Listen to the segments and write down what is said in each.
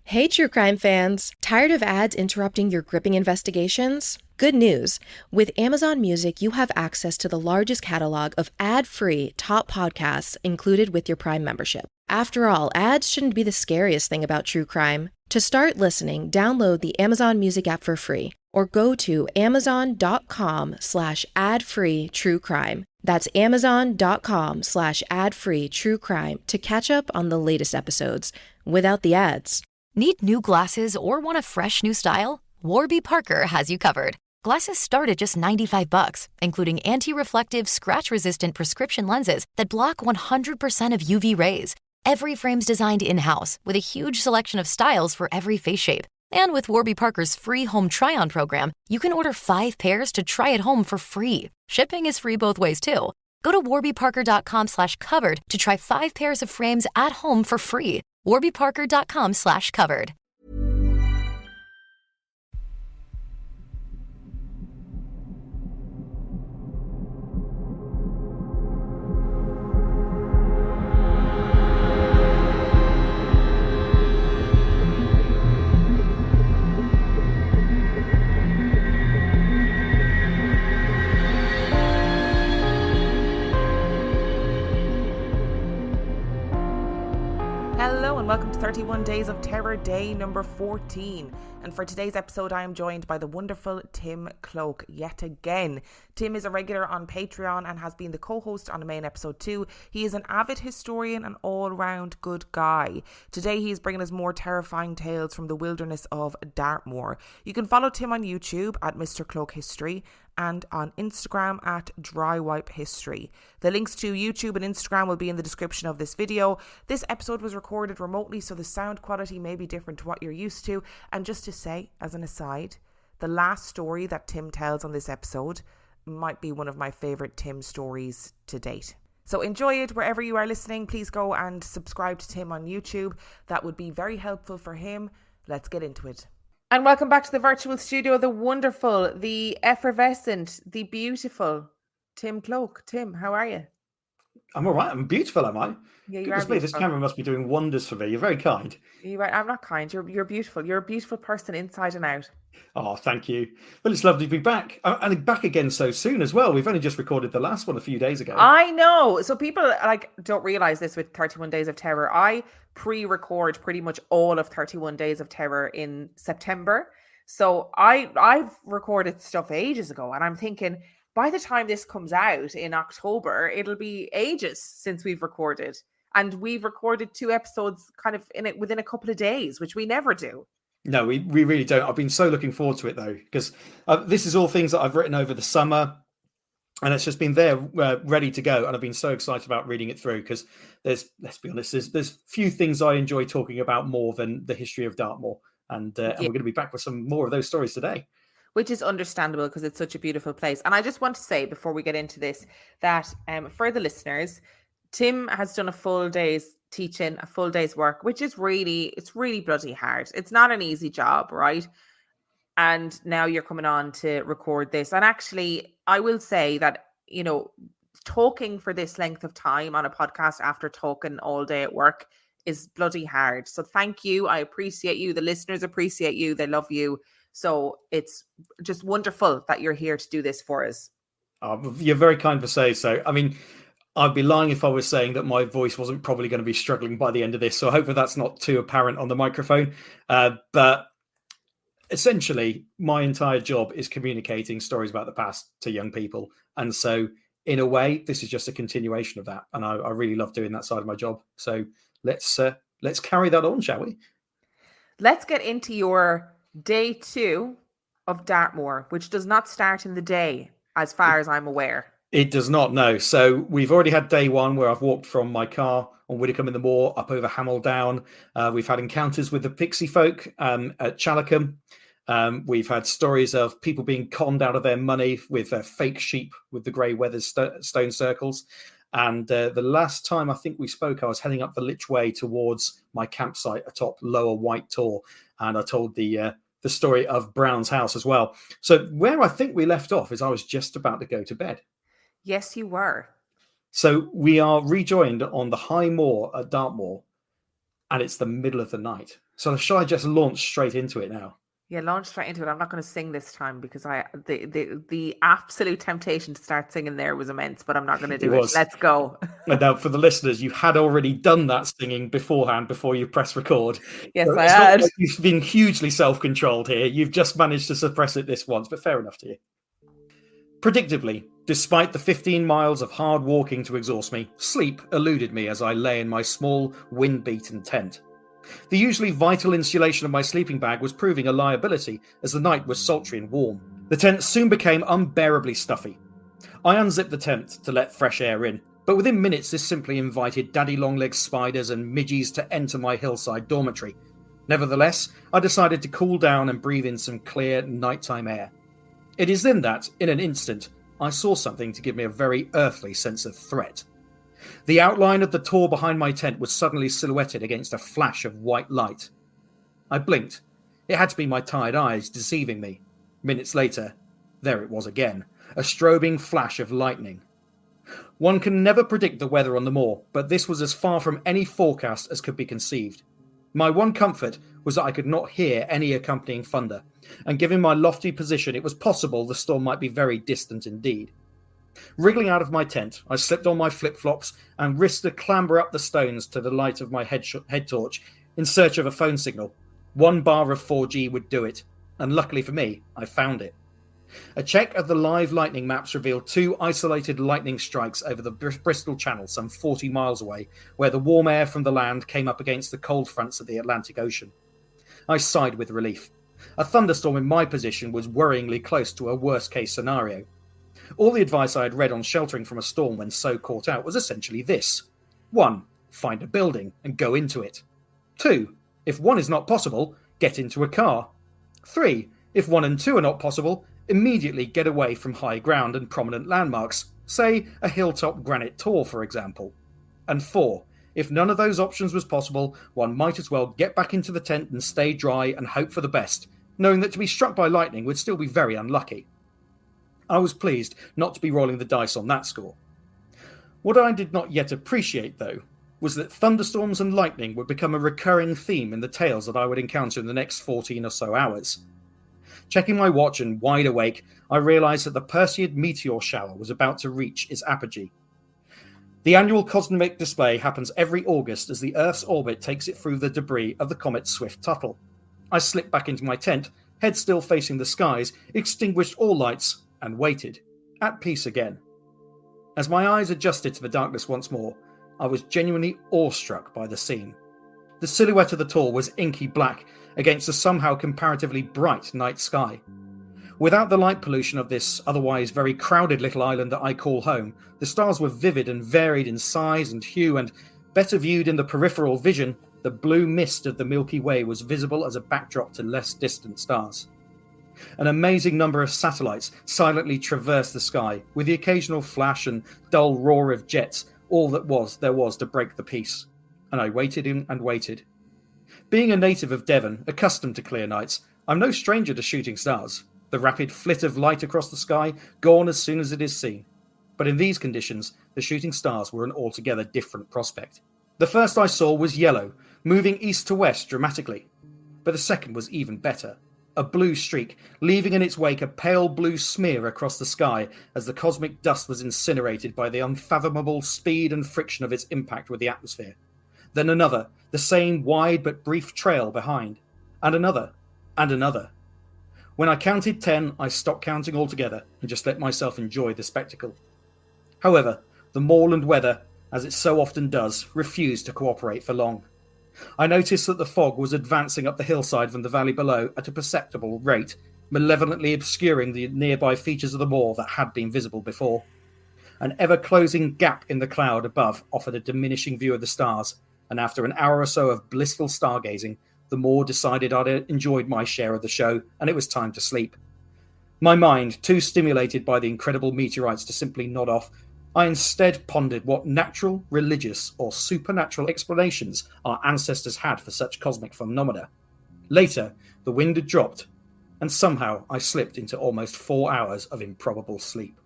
Hey, true crime fans! Tired of ads interrupting your gripping investigations? Good news! With Amazon Music, you have access to the largest catalog of ad-free top podcasts included with your Prime membership. After all, ads shouldn't be the scariest thing about true crime. To start listening, download the Amazon Music app for free or go to amazon.com/ad-free true crime. That's amazon.com/ad-free true crime to catch up on the latest episodes without the ads. Need new glasses or want a fresh new style? Warby Parker has you covered. Glasses start at just $95, including anti-reflective, scratch-resistant prescription lenses that block 100% of UV rays. Every frame's designed in-house with a huge selection of styles for every face shape. And with Warby Parker's free home try-on program, you can order 5 pairs to try at home for free. Shipping is free both ways, too. Go to warbyparker.com/covered to try 5 pairs of frames at home for free. warbyparker.com/covered. Hello and welcome to 31 Days of Terror, day number 14. And for today's episode, I am joined by the wonderful Tim Cloke yet again. Tim is a regular on Patreon and has been the co-host on the main episode too. He is an avid historian and all-round good guy. Today he is bringing us more terrifying tales from the wilderness of Dartmoor. You can follow Tim on YouTube at Mr Cloke History and on Instagram at Drywipe History. The links to YouTube and Instagram will be in the description of this video. This episode was recorded remotely, so the sound quality may be different to what you're used to. And just to say, as an aside, the last story that Tim tells on this episode might be one of my favourite Tim stories to date. So enjoy it wherever you are listening. Please go and subscribe to Tim on YouTube. That would be very helpful for him. Let's get into it. And welcome back to the virtual studio, the wonderful, the effervescent, the beautiful Tim Cloke. Tim, how are you? I'm all right. I'm beautiful, am I? Yeah, you Goodness are me, beautiful. this camera must be doing wonders for me. You're very kind. You're right. I'm not kind. You're beautiful. You're a beautiful person inside and out. Oh, thank you. Well, it's lovely to be back. And back again so soon as well. We've only just recorded the last one a few days ago. I know. So people don't realize this with 31 Days of Terror. I pre-record pretty much all of 31 Days of Terror in September. So I've recorded stuff ages ago, and I'm thinking by the time this comes out in October, it'll be ages since we've recorded. And we've recorded 2 episodes kind of within a couple of days, which we never do. No, we really don't. I've been so looking forward to it, though, because this is all things that I've written over the summer. And it's just been there ready to go. And I've been so excited about reading it through because let's be honest, there's few things I enjoy talking about more than the history of Dartmoor. And we're going to be back with some more of those stories today. Which is understandable because it's such a beautiful place. And I just want to say before we get into this that for the listeners, Tim has done a full day's teaching, a full day's work, which is really bloody hard. It's not an easy job, right? And now you're coming on to record this. And actually, I will say that, talking for this length of time on a podcast after talking all day at work is bloody hard. So thank you. I appreciate you. The listeners appreciate you. They love you. So it's just wonderful that you're here to do this for us. You're very kind to say so. I mean, I'd be lying if I was saying that my voice wasn't probably going to be struggling by the end of this. So I hope that's not too apparent on the microphone. But essentially, my entire job is communicating stories about the past to young people. And so in a way, this is just a continuation of that. And I really love doing that side of my job. So let's carry that on, shall we? Let's get into your day 2 of Dartmoor, which does not start in the day, as far as I'm aware. It does not, no. So we've already had day 1 where I've walked from my car on Widdicombe in the Moor up over Hamel Down. We've had encounters with the pixie folk at Challicum. We've had stories of people being conned out of their money with fake sheep with the grey weathered stone circles. And the last time I think we spoke, I was heading up the Lich Way towards my campsite atop Lower White Tor. And I told the story of Brown's house as well. So where I think we left off is I was just about to go to bed. Yes, you were. So we are rejoined on the High Moor at Dartmoor, and it's the middle of the night. So shall I just launch straight into it now? Yeah, launch straight into it. I'm not going to sing this time because the absolute temptation to start singing there was immense, but I'm not going to do it. was. Let's go. And now, for the listeners, you had already done that singing beforehand before you press record. Yes, So I it's not had. like you've been hugely self-controlled here. You've just managed to suppress it this once, but fair enough to you. Predictably, despite the 15 miles of hard walking to exhaust me, sleep eluded me as I lay in my small, wind-beaten tent. The usually vital insulation of my sleeping bag was proving a liability as the night was sultry and warm. The tent soon became unbearably stuffy. I unzipped the tent to let fresh air in, but within minutes this simply invited daddy long-legged spiders and midgies to enter my hillside dormitory. Nevertheless, I decided to cool down and breathe in some clear nighttime air. It is then that, in an instant, I saw something to give me a very earthly sense of threat. The outline of the tor behind my tent was suddenly silhouetted against a flash of white light. I blinked. It had to be my tired eyes deceiving me. Minutes later, there it was again, a strobing flash of lightning. One can never predict the weather on the moor, but this was as far from any forecast as could be conceived. My one comfort was that I could not hear any accompanying thunder, and given my lofty position, it was possible the storm might be very distant indeed. Wriggling out of my tent, I slipped on my flip-flops and risked a clamber up the stones to the light of my head torch in search of a phone signal. 1 bar of 4G would do it, and luckily for me, I found it. A check of the live lightning maps revealed 2 isolated lightning strikes over the Bristol Channel some 40 miles away, where the warm air from the land came up against the cold fronts of the Atlantic Ocean. I sighed with relief. A thunderstorm in my position was worryingly close to a worst-case scenario. All the advice I had read on sheltering from a storm when so caught out was essentially this. 1. Find a building and go into it. 2. If 1 is not possible, get into a car. 3. If 1 and 2 are not possible, immediately get away from high ground and prominent landmarks, say a hilltop granite tor, for example. And 4. If none of those options was possible, one might as well get back into the tent and stay dry and hope for the best, knowing that to be struck by lightning would still be very unlucky. I was pleased not to be rolling the dice on that score. What I did not yet appreciate, though, was that thunderstorms and lightning would become a recurring theme in the tales that I would encounter in the next 14 or so hours. Checking my watch and wide awake, I realised that the Perseid meteor shower was about to reach its apogee. The annual cosmic display happens every August as the Earth's orbit takes it through the debris of the comet Swift-Tuttle. I slipped back into my tent, head still facing the skies, extinguished all lights, and waited, at peace again. As my eyes adjusted to the darkness once more, I was genuinely awestruck by the scene. The silhouette of the tor was inky black against the somehow comparatively bright night sky. Without the light pollution of this otherwise very crowded little island that I call home, the stars were vivid and varied in size and hue, and, better viewed in the peripheral vision, the blue mist of the Milky Way was visible as a backdrop to less distant stars. An amazing number of satellites silently traversed the sky, with the occasional flash and dull roar of jets, all that there was to break the peace. And I waited and waited. Being a native of Devon, accustomed to clear nights, I'm no stranger to shooting stars. The rapid flit of light across the sky, gone as soon as it is seen. But in these conditions, the shooting stars were an altogether different prospect. The first I saw was yellow, moving east to west dramatically. But the second was even better. A blue streak, leaving in its wake a pale blue smear across the sky as the cosmic dust was incinerated by the unfathomable speed and friction of its impact with the atmosphere. Then another, the same wide but brief trail behind. And another, and another. When I counted 10, I stopped counting altogether and just let myself enjoy the spectacle. However, the moorland weather, as it so often does, refused to cooperate for long. I noticed that the fog was advancing up the hillside from the valley below at a perceptible rate, malevolently obscuring the nearby features of the moor that had been visible before. An ever-closing gap in the cloud above offered a diminishing view of the stars, and after an hour or so of blissful stargazing, the moor decided I'd enjoyed my share of the show, and it was time to sleep. My mind, too stimulated by the incredible meteorites to simply nod off, I instead pondered what natural, religious, or supernatural explanations our ancestors had for such cosmic phenomena. Later, the wind had dropped, and somehow I slipped into almost 4 hours of improbable sleep.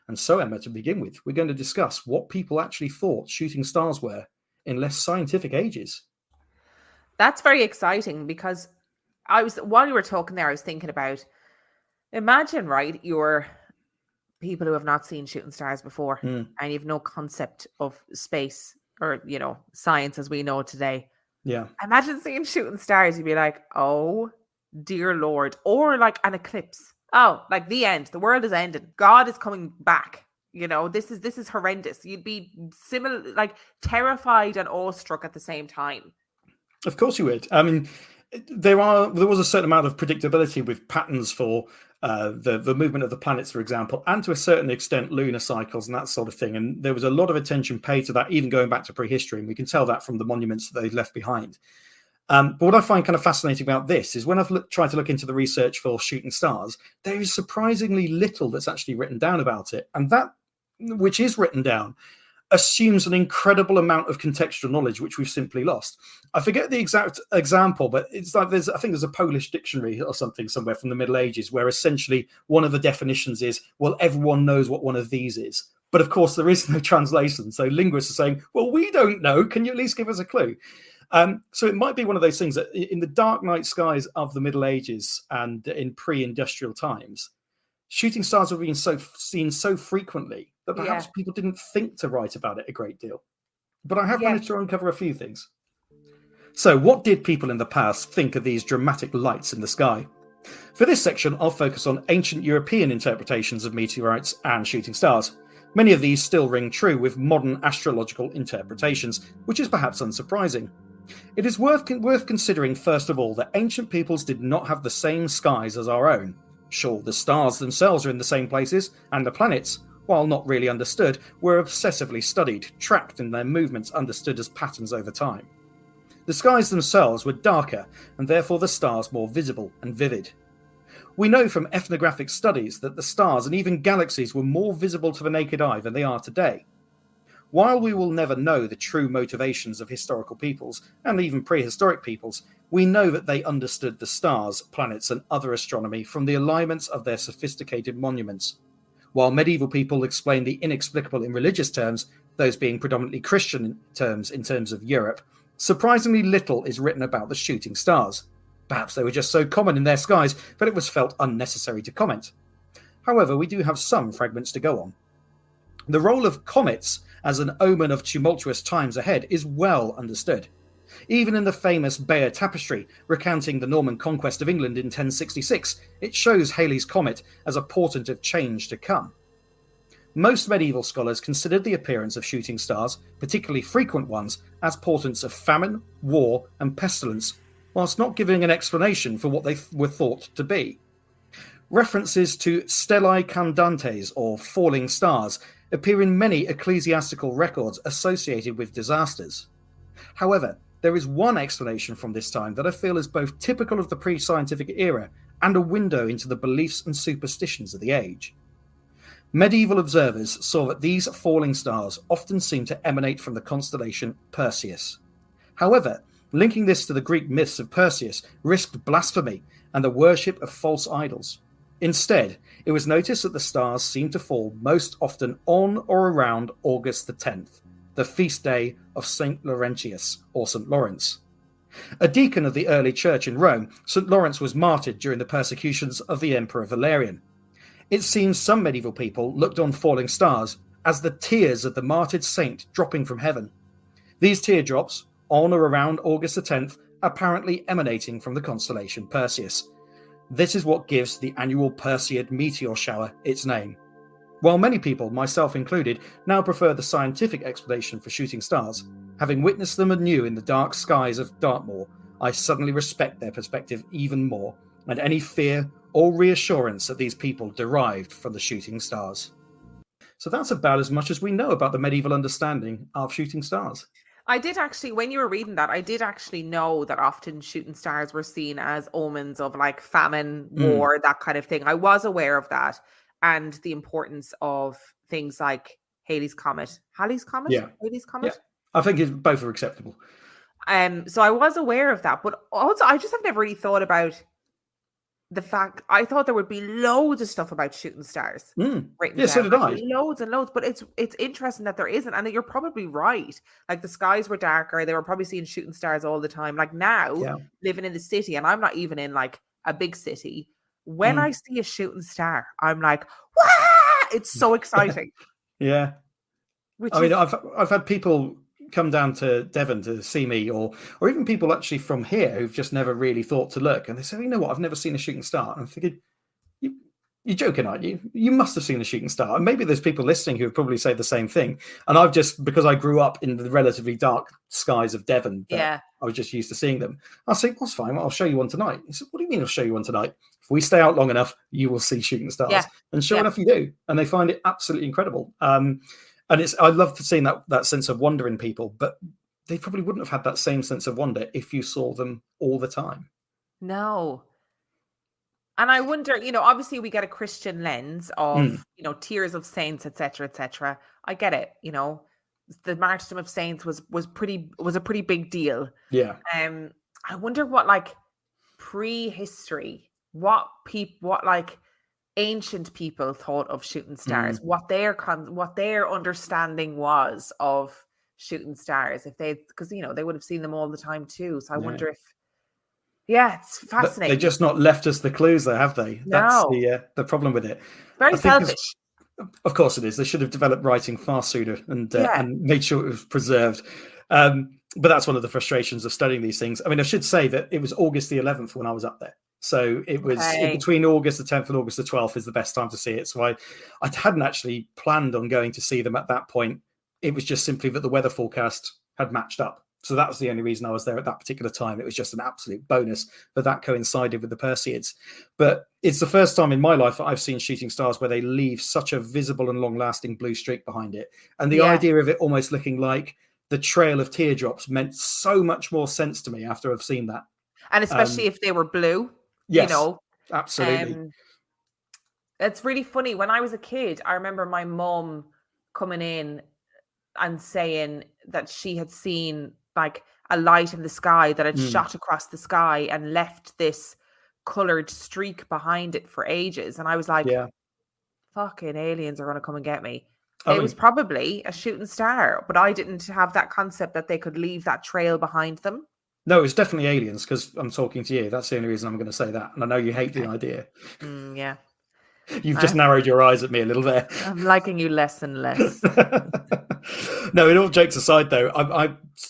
And so, Emma, to begin with, we're going to discuss what people actually thought shooting stars were in less scientific ages. That's very exciting because while you were talking there, I was thinking about, imagine, right, you're people who have not seen shooting stars before and you've no concept of space or, science as we know today. Yeah. Imagine seeing shooting stars, you'd be like, oh dear Lord, or like an eclipse. Oh, like the end. The world is ended. God is coming back. This is horrendous. You'd be like terrified and awestruck at the same time. Of course you would. I mean, there was a certain amount of predictability with patterns for the movement of the planets, for example, and to a certain extent lunar cycles and that sort of thing. And there was a lot of attention paid to that, even going back to prehistory. And we can tell that from the monuments that they've left behind. But what I find kind of fascinating about this is when I've tried to look into the research for shooting stars, there is surprisingly little that's actually written down about it. And that which is written down assumes an incredible amount of contextual knowledge, which we've simply lost. I forget the exact example, but it's like I think there's a Polish dictionary or something somewhere from the Middle Ages where essentially one of the definitions is, well, everyone knows what one of these is. But of course, there is no translation. So linguists are saying, well, we don't know. Can you at least give us a clue? So it might be one of those things that in the dark night skies of the Middle Ages and in pre-industrial times, shooting stars were being seen so frequently that perhaps people didn't think to write about it a great deal. But I have managed to uncover a few things. So what did people in the past think of these dramatic lights in the sky? For this section, I'll focus on ancient European interpretations of meteorites and shooting stars. Many of these still ring true with modern astrological interpretations, which is perhaps unsurprising. It is worth considering, first of all, that ancient peoples did not have the same skies as our own. Sure, the stars themselves are in the same places, and the planets, while not really understood, were obsessively studied, tracked, and their movements understood as patterns over time. The skies themselves were darker, and therefore the stars more visible and vivid. We know from ethnographic studies that the stars and even galaxies were more visible to the naked eye than they are today. While we will never know the true motivations of historical peoples, and even prehistoric peoples, we know that they understood the stars, planets, and other astronomy from the alignments of their sophisticated monuments. While medieval people explained the inexplicable in religious terms, those being predominantly Christian terms in terms of Europe, surprisingly little is written about the shooting stars. Perhaps they were just so common in their skies that it was felt unnecessary to comment. However, we do have some fragments to go on. The role of comets as an omen of tumultuous times ahead is well understood. Even in the famous Bayeux Tapestry, recounting the Norman conquest of England in 1066, it shows Halley's Comet as a portent of change to come. Most medieval scholars considered the appearance of shooting stars, particularly frequent ones, as portents of famine, war, and pestilence, whilst not giving an explanation for what they were thought to be. References to stellae candantes, or falling stars, appear in many ecclesiastical records associated with disasters. However, there is one explanation from this time that I feel is both typical of the pre-scientific era and a window into the beliefs and superstitions of the age. Medieval observers saw that these falling stars often seemed to emanate from the constellation Perseus. However, linking this to the Greek myths of Perseus risked blasphemy and the worship of false idols. Instead, it was noticed that the stars seemed to fall most often on or around August the 10th, the feast day of St. Laurentius, or St. Lawrence. A deacon of the early church in Rome, St. Lawrence was martyred during the persecutions of the Emperor Valerian. It seems some medieval people looked on falling stars as the tears of the martyred saint dropping from heaven. These teardrops, on or around August the 10th, apparently emanating from the constellation Perseus. This is what gives the annual Perseid meteor shower its name. While many people, myself included, now prefer the scientific explanation for shooting stars, having witnessed them anew in the dark skies of Dartmoor, I suddenly respect their perspective even more, and any fear or reassurance that these people derived from the shooting stars. So that's about as much as we know about the medieval understanding of shooting stars. I did actually, when you were reading that, I did actually know that often shooting stars were seen as omens of like famine, war, that kind of thing. I was aware of that and the importance of things like Halley's Comet. Halley's Comet? Yeah. Halley's Comet? Yeah. I think both are acceptable. So I was aware of that, but also I just have never really thought about the fact I thought there would be loads of stuff about shooting stars written Yeah, so down, did like I. loads and loads. But it's interesting that there isn't, and that you're probably right. Like the skies were darker; they were probably seeing shooting stars all the time. Like now, Yeah. living in the city, and I'm not even in like a big city. When I Mm. see a shooting star, I'm like, "Wow!" It's so exciting. Yeah. Which I mean, is I've had people come down to Devon to see me, or even people actually from here who've just never really thought to look, and they say, you know what, I've never seen a shooting star. And I'm thinking, you're joking, aren't you? You must have seen a shooting star. And maybe there's people listening who would probably say the same thing. And I've just, because I grew up in the relatively dark skies of Devon, that yeah, I was just used to seeing them. I'll say, that's fine. I'll show you one tonight. He said, what do you mean I'll show you one tonight? If we stay out long enough, you will see shooting stars. yeah, And sure yeah. enough, you do. And they find it absolutely incredible. And I love seeing that sense of wonder in people, but they probably wouldn't have had that same sense of wonder if you saw them all the time. No. And I wonder, obviously we get a Christian lens of, tears of saints, etc., etc. I get it, the martyrdom of saints was a pretty big deal. Yeah. I wonder what like prehistory, what like ancient people thought of shooting stars, what their understanding was of shooting stars, if because they would have seen them all the time too. So I wonder if. Yeah, it's fascinating. They've just not left us the clues there, have they? That's No. the problem with it. Very I think selfish. of course it is. They should have developed writing far sooner and Yeah. made sure it was preserved. But that's one of the frustrations of studying these things. I mean, I should say that it was August the 11th when I was up there. So it was in between August the 10th and August the 12th is the best time to see it. So I hadn't actually planned on going to see them at that point. It was just simply that the weather forecast had matched up. So that was the only reason I was there at that particular time. It was just an absolute bonus that that coincided with the Perseids. But it's the first time in my life that I've seen shooting stars where they leave such a visible and long-lasting blue streak behind it. And the idea of it almost looking like the trail of teardrops meant so much more sense to me after I've seen that. And especially if they were blue, yes, absolutely. It's really funny. When I was a kid, I remember my mum coming in and saying that she had seen like a light in the sky that had shot across the sky and left this colored streak behind it for ages. And I was like, fucking aliens are going to come and get me. It was probably a shooting star, but I didn't have that concept that they could leave that trail behind them. No, it's definitely aliens because I'm talking to you. That's the only reason I'm going to say that. And I know you hate the idea. Yeah. You've just narrowed your eyes at me a little there. I'm liking you less and less. No, in all jokes aside, though,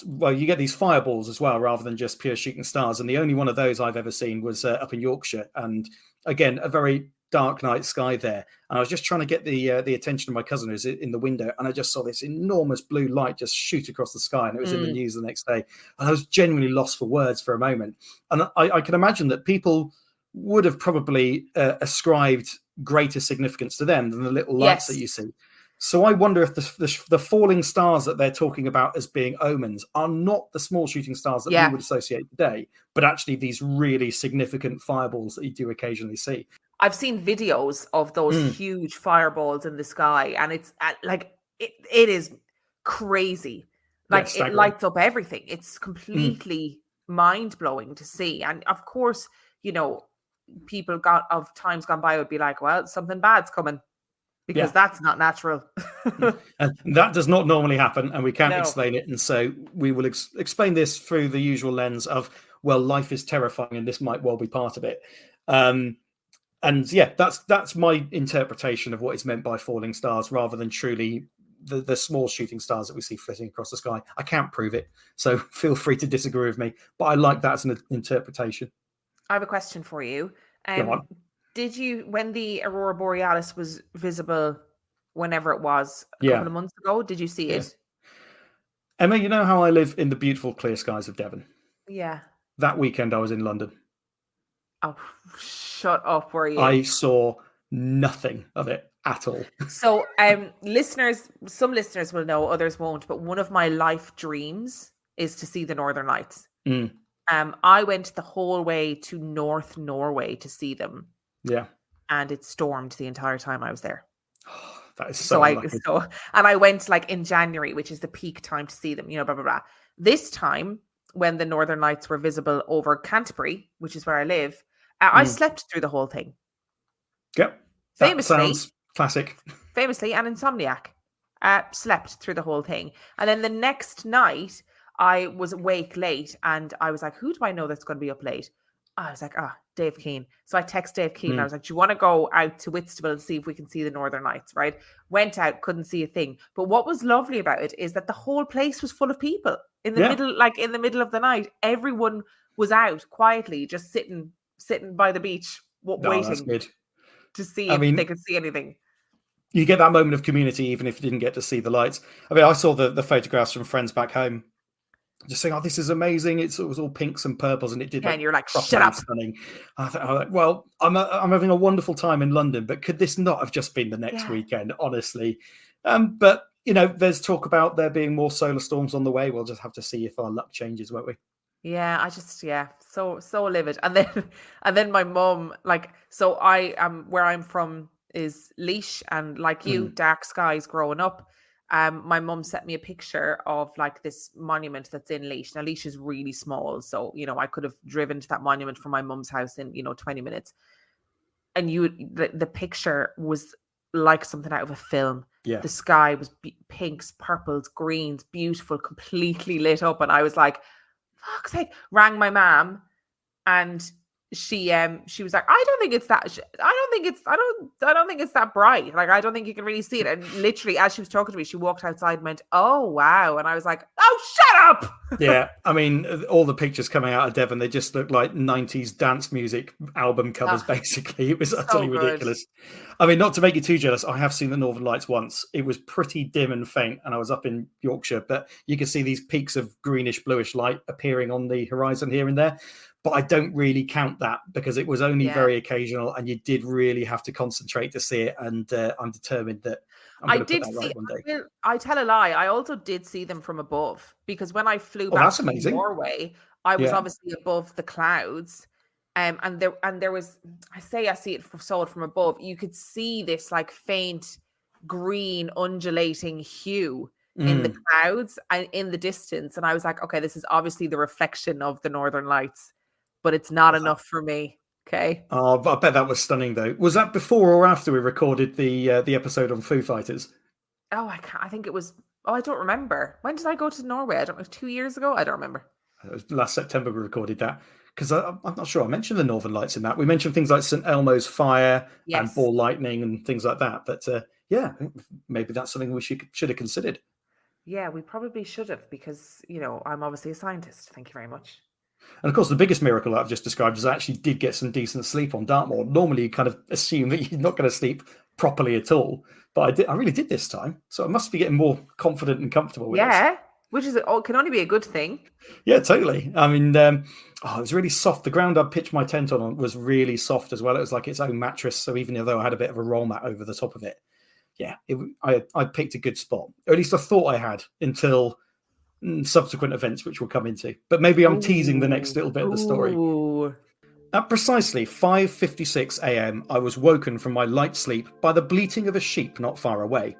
well, you get these fireballs as well, rather than just pure shooting stars. And the only one of those I've ever seen was up in Yorkshire, and again, a very dark night sky there. And I was just trying to get the attention of my cousin who's in the window, and I just saw this enormous blue light just shoot across the sky, and it was in the news the next day. And I was genuinely lost for words for a moment. And I can imagine that people would have probably ascribed greater significance to them than the little lights that you see. So I wonder if the falling stars that they're talking about as being omens are not the small shooting stars that we would associate today, but actually these really significant fireballs that you do occasionally see. I've seen videos of those huge fireballs in the sky, and it's like it is crazy. Like it lights up everything. It's completely mind-blowing to see. And of course, people of times gone by would be like, well, something bad's coming, because that's not natural. And that does not normally happen, and we can't explain it. And so we will explain this through the usual lens of, well, life is terrifying and this might well be part of it. And that's my interpretation of what is meant by falling stars, rather than truly the small shooting stars that we see flitting across the sky. I can't prove it, so feel free to disagree with me, but I like that as an interpretation. I have a question for you. Did you, when the Aurora Borealis was visible, whenever it was, a couple of months ago, did you see it? Emma, you know how I live in the beautiful clear skies of Devon? Yeah. That weekend I was in London. Oh, shut up, were you? I saw nothing of it at all. So, some listeners will know, others won't, but one of my life dreams is to see the Northern Lights. I went the whole way to North Norway to see them. Yeah. And it stormed the entire time I was there. Oh, that is so unlucky. And I went like in January, which is the peak time to see them, blah, blah, blah. This time, when the Northern Lights were visible over Canterbury, which is where I live, I slept through the whole thing. Yep. That Famously, sounds classic. Famously, an insomniac. Slept through the whole thing. And then the next night, I was awake late and I was like, who do I know that's going to be up late? I was like, Dave Keane. So I text Dave Keane. I was like, do you want to go out to Whitstable and see if we can see the Northern Lights, right? Went out, couldn't see a thing. But what was lovely about it is that the whole place was full of people. In the middle of the night, everyone was out quietly, just sitting by the beach, waiting That's good. to see if they could see anything. You get that moment of community, even if you didn't get to see the lights. I mean, I saw the photographs from friends back home, just saying, "Oh, this is amazing! It was all pinks and purples, and it did." Yeah, and you're like, properly "Shut up!" Stunning. I thought, well, I'm having a wonderful time in London, but could this not have just been the next weekend? Honestly, but there's talk about there being more solar storms on the way. We'll just have to see if our luck changes, won't we? Yeah, I just so livid. And then my mum, like, so I am where I'm from is Laois, and like you, dark skies growing up. My mum sent me a picture of like this monument that's in Laois. Now Laois is really small, so I could have driven to that monument from my mum's house in 20 minutes. And the picture was like something out of a film. Yeah, the sky was pinks, purples, greens, beautiful, completely lit up, and I was like, fuck's sake, rang my mom, and she was like, I don't think it's that bright. Like, I don't think you can really see it. And literally, as she was talking to me, she walked outside and went, oh wow. And I was like, oh, shut up. Yeah, I mean, all the pictures coming out of Devon, they just look like 90s dance music album covers, basically. It was utterly ridiculous. I mean, not to make you too jealous, I have seen the Northern Lights once. It was pretty dim and faint, and I was up in Yorkshire, but you could see these peaks of greenish, bluish light appearing on the horizon here and there. But I don't really count that because it was only very occasional, and you did really have to concentrate to see it. And I'm determined that I'm going to put that right one day. I tell a lie. I also did see them from above, because when I flew back to Norway, I was obviously above the clouds. And there was, I see it from above. You could see this like faint green undulating hue in the clouds and in the distance. And I was like, okay, this is obviously the reflection of the Northern Lights, but it's not enough for me. Okay. Oh, I bet that was stunning though. Was that before or after we recorded the episode on Foo Fighters? Oh, I think it was. Oh, I don't remember. When did I go to Norway? I don't know. 2 years ago? I don't remember. It was last September we recorded that, because I'm not sure I mentioned the Northern Lights in that. We mentioned things like St Elmo's fire and ball lightning and things like that. But maybe that's something we should have considered. Yeah, we probably should have, because I'm obviously a scientist. Thank you very much. And of course, the biggest miracle that I've just described is I actually did get some decent sleep on Dartmoor. Normally, you kind of assume that you're not going to sleep properly at all, but I really did this time. So I must be getting more confident and comfortable with this. Which can only be a good thing. Yeah, totally. I mean, it was really soft. The ground I pitched my tent on was really soft as well. It was like its own mattress. So even though I had a bit of a roll mat over the top of it, I picked a good spot. Or at least I thought I had, until subsequent events, which we'll come into. But maybe I'm teasing the next little bit of the story. At precisely 5:56 a.m., I was woken from my light sleep by the bleating of a sheep not far away.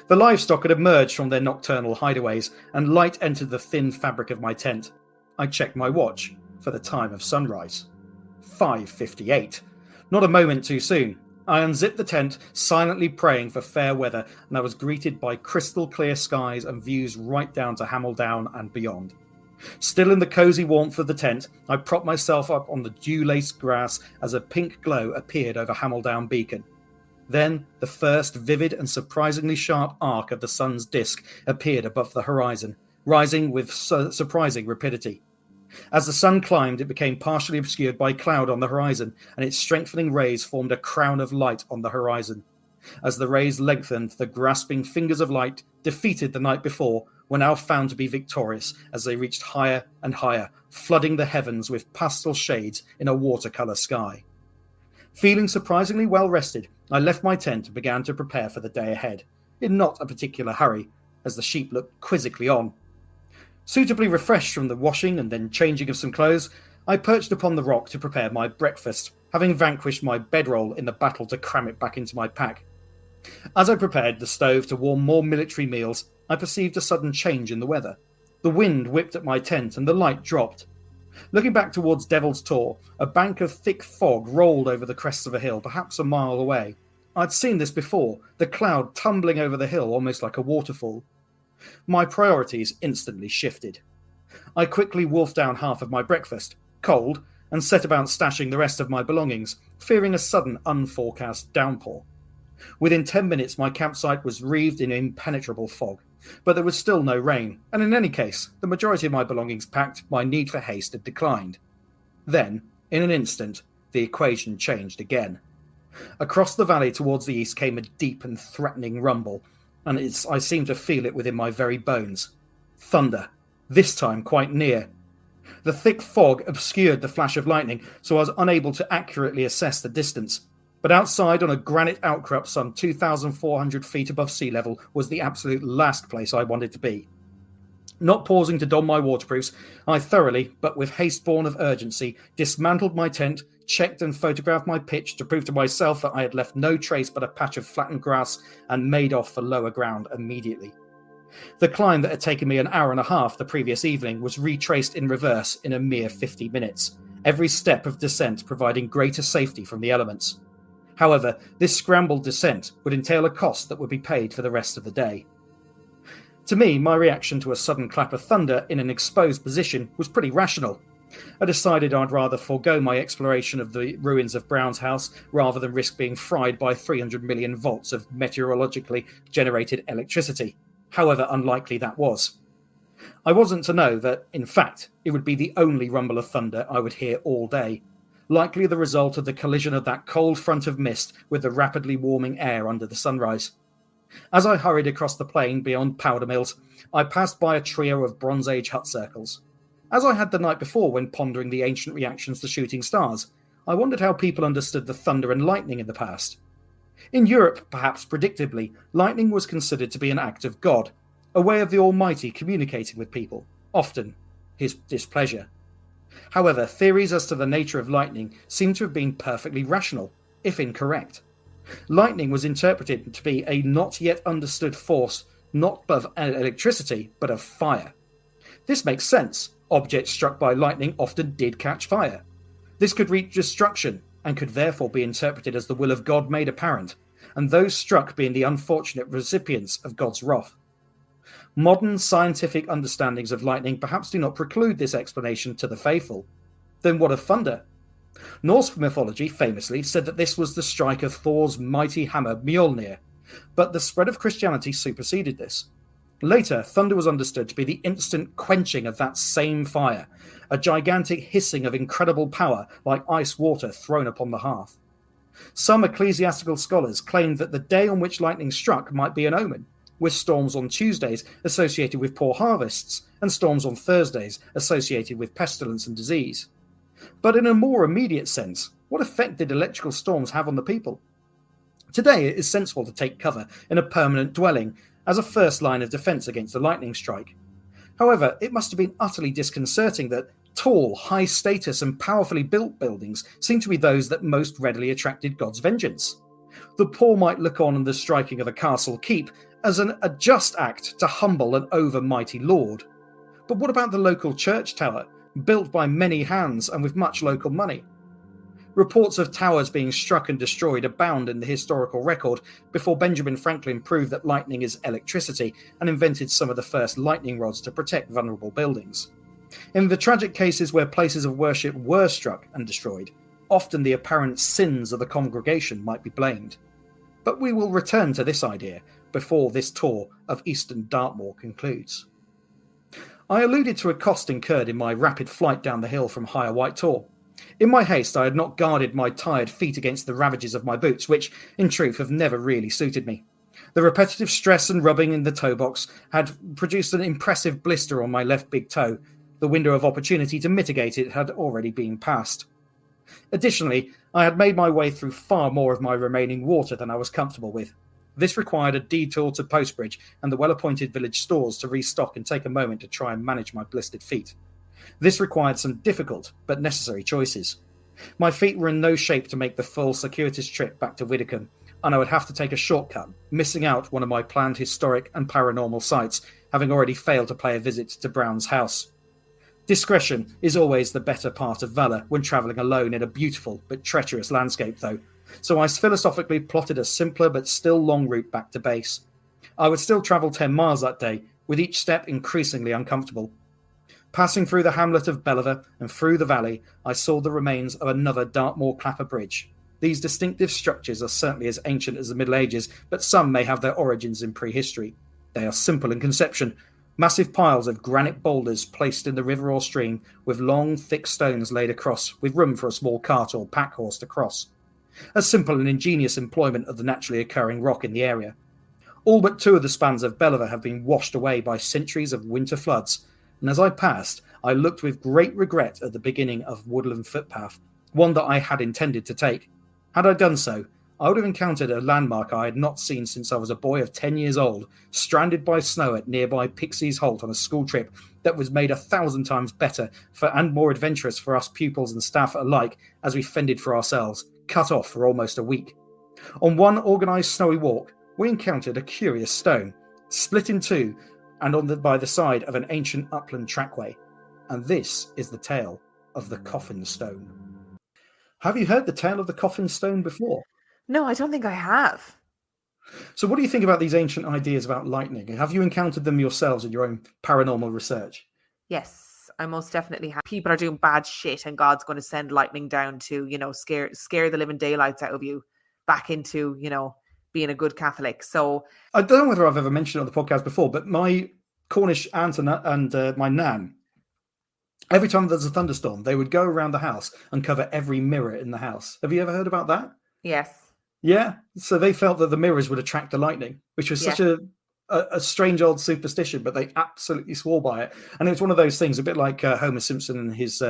The livestock had emerged from their nocturnal hideaways, and light entered the thin fabric of my tent. I checked my watch for the time of sunrise. 5:58. Not a moment too soon. I unzipped the tent, silently praying for fair weather, and I was greeted by crystal clear skies and views right down to Hamel Down and beyond. Still in the cosy warmth of the tent, I propped myself up on the dew-laced grass as a pink glow appeared over Hamel Down Beacon. Then the first vivid and surprisingly sharp arc of the sun's disk appeared above the horizon, rising with surprising rapidity. As the sun climbed, it became partially obscured by cloud on the horizon, and its strengthening rays formed a crown of light on the horizon. As the rays lengthened, the grasping fingers of light, defeated the night before, were now found to be victorious as they reached higher and higher, flooding the heavens with pastel shades in a watercolour sky. Feeling surprisingly well rested, I left my tent and began to prepare for the day ahead, in not a particular hurry, as the sheep looked quizzically on. Suitably refreshed from the washing and then changing of some clothes, I perched upon the rock to prepare my breakfast, having vanquished my bedroll in the battle to cram it back into my pack. As I prepared the stove to warm more military meals, I perceived a sudden change in the weather. The wind whipped at my tent and the light dropped. Looking back towards Devil's Tor, a bank of thick fog rolled over the crest of a hill, perhaps a mile away. I'd seen this before, the cloud tumbling over the hill almost like a waterfall. My priorities instantly shifted. I quickly wolfed down half of my breakfast, cold, and set about stashing the rest of my belongings, fearing a sudden unforecast downpour. Within 10 minutes my campsite was wreathed in impenetrable fog, but there was still no rain, and in any case, the majority of my belongings packed, my need for haste had declined. Then, in an instant, the equation changed again. Across the valley towards the east came a deep and threatening rumble, and I seemed to feel it within my very bones. Thunder, this time quite near. The thick fog obscured the flash of lightning, so I was unable to accurately assess the distance. But outside, on a granite outcrop some 2,400 feet above sea level, was the absolute last place I wanted to be. Not pausing to don my waterproofs, I thoroughly, but with haste born of urgency, dismantled my tent, checked and photographed my pitch to prove to myself that I had left no trace but a patch of flattened grass, and made off for lower ground immediately. The climb that had taken me an hour and a half the previous evening was retraced in reverse in a mere 50 minutes, every step of descent providing greater safety from the elements. However, this scrambled descent would entail a cost that would be paid for the rest of the day. To me, my reaction to a sudden clap of thunder in an exposed position was pretty rational. I decided I'd rather forego my exploration of the ruins of Brown's house rather than risk being fried by 300 million volts of meteorologically generated electricity, however unlikely that was. I wasn't to know that, in fact, it would be the only rumble of thunder I would hear all day, likely the result of the collision of that cold front of mist with the rapidly warming air under the sunrise. As I hurried across the plain beyond powder mills, I passed by a trio of Bronze Age hut circles. As I had the night before when pondering the ancient reactions to shooting stars, I wondered how people understood the thunder and lightning in the past. In Europe, perhaps predictably, lightning was considered to be an act of God, a way of the Almighty communicating with people, often his displeasure. However, theories as to the nature of lightning seem to have been perfectly rational, if incorrect. Lightning was interpreted to be a not yet understood force, not of electricity, but of fire. This makes sense. Objects struck by lightning often did catch fire. This could reach destruction, and could therefore be interpreted as the will of God made apparent, and those struck being the unfortunate recipients of God's wrath. Modern scientific understandings of lightning perhaps do not preclude this explanation to the faithful. Then what of thunder? Norse mythology famously said that this was the strike of Thor's mighty hammer Mjolnir, but the spread of Christianity superseded this. Later, thunder was understood to be the instant quenching of that same fire, a gigantic hissing of incredible power like ice water thrown upon the hearth. Some ecclesiastical scholars claimed that the day on which lightning struck might be an omen, with storms on Tuesdays associated with poor harvests, and storms on Thursdays associated with pestilence and disease. But in a more immediate sense, what effect did electrical storms have on the people? Today, it is sensible to take cover in a permanent dwelling as a first line of defence against a lightning strike. However, it must have been utterly disconcerting that tall, high-status and powerfully built buildings seem to be those that most readily attracted God's vengeance. The poor might look on the striking of a castle keep as a just act to humble an over-mighty lord. But what about the local church tower, built by many hands and with much local money? Reports of towers being struck and destroyed abound in the historical record before Benjamin Franklin proved that lightning is electricity and invented some of the first lightning rods to protect vulnerable buildings. In the tragic cases where places of worship were struck and destroyed, often the apparent sins of the congregation might be blamed. But we will return to this idea before this tour of Eastern Dartmoor concludes. I alluded to a cost incurred in my rapid flight down the hill from Higher White Tor. In my haste, I had not guarded my tired feet against the ravages of my boots, which, in truth, have never really suited me. The repetitive stress and rubbing in the toe box had produced an impressive blister on my left big toe. The window of opportunity to mitigate it had already been passed. Additionally, I had made my way through far more of my remaining water than I was comfortable with. This required a detour to Postbridge and the well-appointed village stores to restock and take a moment to try and manage my blistered feet. This required some difficult but necessary choices. My feet were in no shape to make the full circuitous trip back to Widdicombe, and I would have to take a shortcut, missing out one of my planned historic and paranormal sites, having already failed to pay a visit to Brown's house. Discretion is always the better part of valour when travelling alone in a beautiful but treacherous landscape, though, so I philosophically plotted a simpler but still long route back to base. I would still travel 10 miles that day, with each step increasingly uncomfortable. Passing through the hamlet of Belliver and through the valley, I saw the remains of another Dartmoor Clapper Bridge. These distinctive structures are certainly as ancient as the Middle Ages, but some may have their origins in prehistory. They are simple in conception, massive piles of granite boulders placed in the river or stream, with long, thick stones laid across, with room for a small cart or pack horse to cross. A simple and ingenious employment of the naturally occurring rock in the area. All but 2 of the spans of Belliver have been washed away by centuries of winter floods, and as I passed, I looked with great regret at the beginning of woodland footpath, one that I had intended to take. Had I done so, I would have encountered a landmark I had not seen since I was a boy of 10 years old, stranded by snow at nearby Pixie's Holt on a school trip that was made 1,000 times better and more adventurous for us pupils and staff alike as we fended for ourselves, cut off for almost a week. On one organised snowy walk, we encountered a curious stone, split in two and by the side of an ancient upland trackway. And this is the tale of the Coffin Stone. Have you heard the tale of the Coffin Stone before? No, I don't think I have. So what do you think about these ancient ideas about lightning? Have you encountered them yourselves in your own paranormal research? Yes, I most definitely have. People are doing bad shit and God's going to send lightning down to, scare the living daylights out of you back into, being a good Catholic. So I don't know whether I've ever mentioned it on the podcast before, but my Cornish aunt and my nan, every time there's a thunderstorm, they would go around the house and cover every mirror in the house. Have you ever heard about that? Yes. Yeah. So they felt that the mirrors would attract the lightning, which was such a strange old superstition, but they absolutely swore by it. And it was one of those things, a bit like Homer Simpson and his,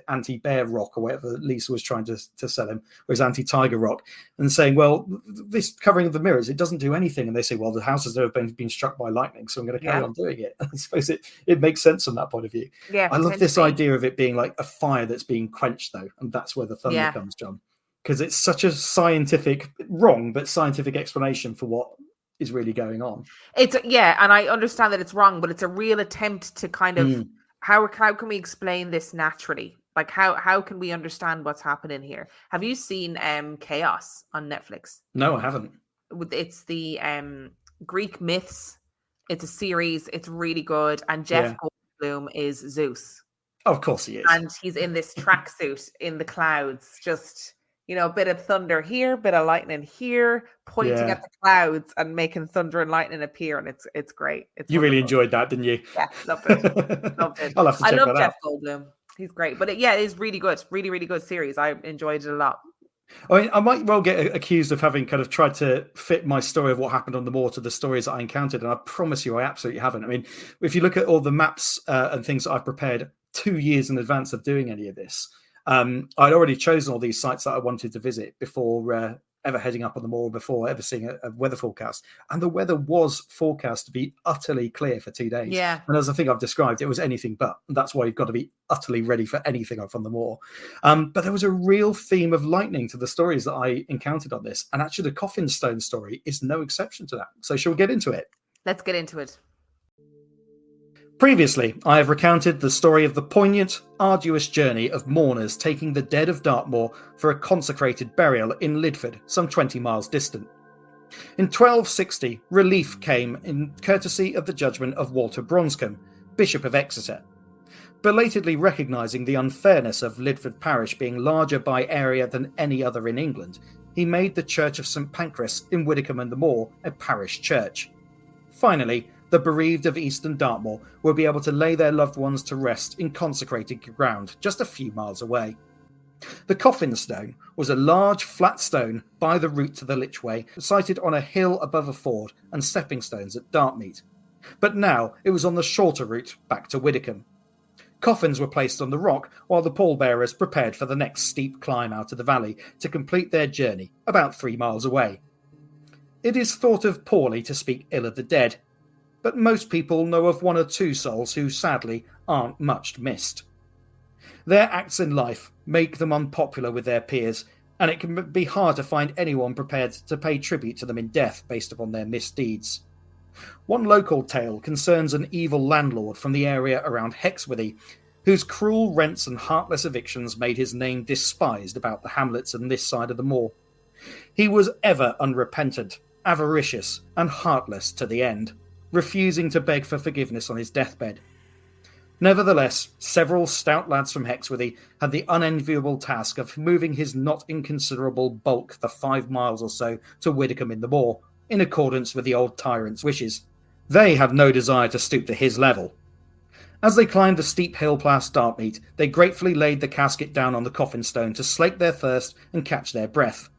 anti-bear rock or whatever Lisa was trying to sell him, or his anti-tiger rock, and saying, well, this covering of the mirrors, it doesn't do anything. And they say, well, the houses have been struck by lightning, so I'm going to carry on doing it. I suppose it makes sense from that point of view. Yeah, I love this idea of it being like a fire that's being quenched, though, and that's where the thunder comes from. Because it's such a wrong, but scientific explanation for what is really going on. And I understand that it's wrong, but it's a real attempt to kind of how can we explain this naturally? Like how can we understand what's happening here? Have you seen Chaos on Netflix? No, I haven't. It's the Greek myths. It's a series. It's really good. And Jeff Goldblum is Zeus. Oh, of course he is. And he's in this tracksuit in the clouds, just a bit of thunder here, bit of lightning here, pointing at the clouds and making thunder and lightning appear, and it's great. You really enjoyed that, didn't you? Yeah, loved it. Loved it. I'll have to check that out. I love Jeff Goldblum. He's great, but it is really good, really, really good series. I enjoyed it a lot. I mean, I might well get accused of having kind of tried to fit my story of what happened on the moor to the stories that I encountered, and I promise you, I absolutely haven't. I mean, if you look at all the maps and things that I've prepared 2 years in advance of doing any of this, I'd already chosen all these sites that I wanted to visit before ever heading up on the moor, before ever seeing a weather forecast. And the weather was forecast to be utterly clear for 2 days. Yeah. And as I think I've described, it was anything but. And that's why you've got to be utterly ready for anything up on the moor. But there was a real theme of lightning to the stories that I encountered on this. And actually, the Coffin Stone story is no exception to that. So shall we get into it? Let's get into it. Previously, I have recounted the story of the poignant, arduous journey of mourners taking the dead of Dartmoor for a consecrated burial in Lidford, some 20 miles distant. In 1260, relief came in courtesy of the judgment of Walter Bronscombe, Bishop of Exeter. Belatedly recognising the unfairness of Lidford parish being larger by area than any other in England, he made the Church of St Pancras in Widdicombe-on-the-Moor a parish church. Finally, the bereaved of Eastern Dartmoor will be able to lay their loved ones to rest in consecrated ground just a few miles away. The Coffin Stone was a large flat stone by the route to the Lichway, sited on a hill above a ford and stepping stones at Dartmeet. But now it was on the shorter route back to Widdicombe. Coffins were placed on the rock while the pallbearers prepared for the next steep climb out of the valley to complete their journey, about 3 miles away. It is thought of poorly to speak ill of the dead, but most people know of 1 or 2 souls who sadly aren't much missed. Their acts in life make them unpopular with their peers, and it can be hard to find anyone prepared to pay tribute to them in death based upon their misdeeds. One local tale concerns an evil landlord from the area around Hexworthy, whose cruel rents and heartless evictions made his name despised about the hamlets on this side of the moor. He was ever unrepentant, avaricious, and heartless to the end, refusing to beg for forgiveness on his deathbed. Nevertheless, several stout lads from Hexworthy had the unenviable task of moving his not inconsiderable bulk the 5 miles or so to Widdicombe in the Moor, in accordance with the old tyrant's wishes. They had no desire to stoop to his level. As they climbed the steep hill past Dartmead, they gratefully laid the casket down on the coffin stone to slake their thirst and catch their breath.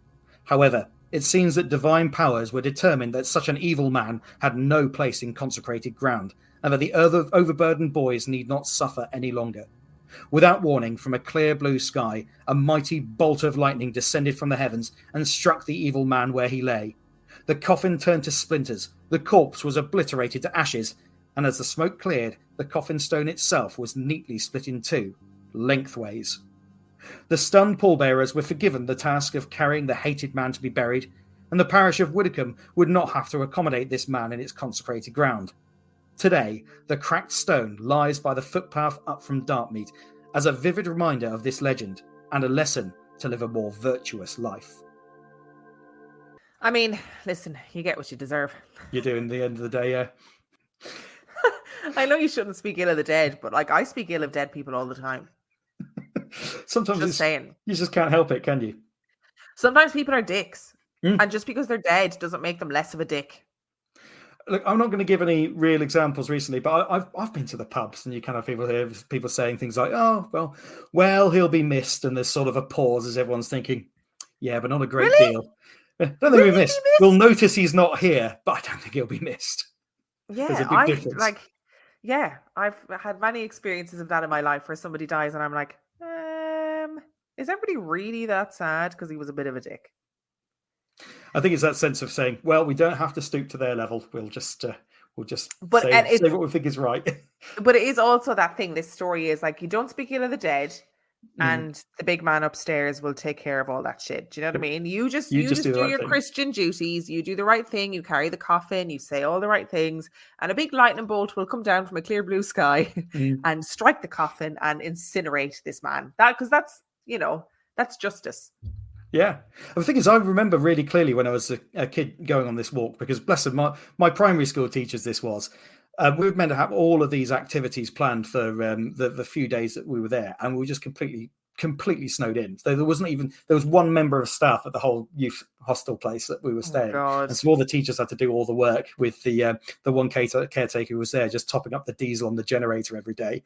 However, it seems that divine powers were determined that such an evil man had no place in consecrated ground, and that the overburdened boys need not suffer any longer. Without warning, from a clear blue sky, a mighty bolt of lightning descended from the heavens and struck the evil man where he lay. The coffin turned to splinters, the corpse was obliterated to ashes, and as the smoke cleared, the coffin stone itself was neatly split in two, lengthways. The stunned pallbearers were forgiven the task of carrying the hated man to be buried, and the parish of Widdicombe would not have to accommodate this man in its consecrated ground. Today, the cracked stone lies by the footpath up from Dartmead as a vivid reminder of this legend and a lesson to live a more virtuous life. I mean, listen, you get what you deserve. You do in the end of the day, yeah. I know you shouldn't speak ill of the dead, but like I speak ill of dead people all the time. Sometimes Just saying. You just can't help it, can you? Sometimes people are dicks, and just because they're dead doesn't make them less of a dick. Look, I'm not going to give any real examples recently, but I've been to the pubs, and you kind of hear people saying things like, "Oh, well, he'll be missed," and there's sort of a pause as everyone's thinking, "Yeah, but not a great deal." I don't think he'll be missed. We'll notice he's not here, but I don't think he'll be missed. Yeah, there's a big difference. I've had many experiences of that in my life where somebody dies, and I'm like, is everybody really that sad because he was a bit of a dick? I think it's that sense of saying, well, we don't have to stoop to their level. We'll just say what we think is right. But it is also that thing. This story is like, you don't speak ill of the dead, and the big man upstairs will take care of all that shit. Do you know what I mean? You just do your Christian duties. You do the right thing. You carry the coffin. You say all the right things, and a big lightning bolt will come down from a clear blue sky and strike the coffin and incinerate this man. Because that's justice. Yeah. The thing is, I remember really clearly when I was a kid going on this walk, because bless them, my primary school teachers, this was, we were meant to have all of these activities planned for the few days that we were there, and we were just completely snowed in. So there was one member of staff at the whole youth hostel place that we were staying. And so all the teachers had to do all the work with the one caretaker who was there, just topping up the diesel on the generator every day.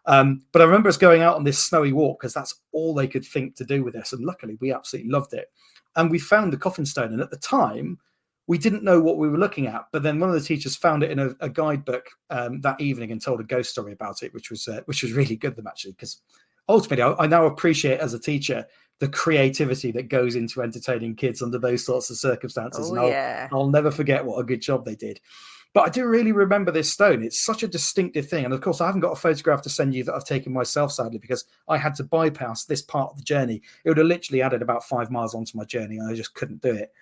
But I remember us going out on this snowy walk because that's all they could think to do with us. And luckily, we absolutely loved it. And we found the coffin stone. And at the time, we didn't know what we were looking at. But then one of the teachers found it in a guidebook that evening and told a ghost story about it, which was really good of them, actually, because ultimately, I now appreciate as a teacher the creativity that goes into entertaining kids under those sorts of circumstances. I'll never forget what a good job they did. But I do really remember this stone. It's such a distinctive thing. And of course, I haven't got a photograph to send you that I've taken myself, sadly, because I had to bypass this part of the journey. It would have literally added about 5 miles onto my journey, and I just couldn't do it.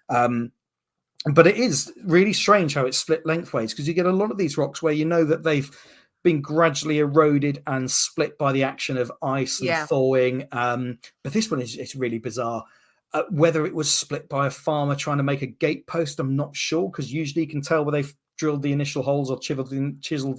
But it is really strange how it's split lengthways, because you get a lot of these rocks where you know that they've been gradually eroded and split by the action of ice and thawing. But this one it's really bizarre. Whether it was split by a farmer trying to make a gatepost, I'm not sure, because usually you can tell where they've drilled the initial holes or chiseled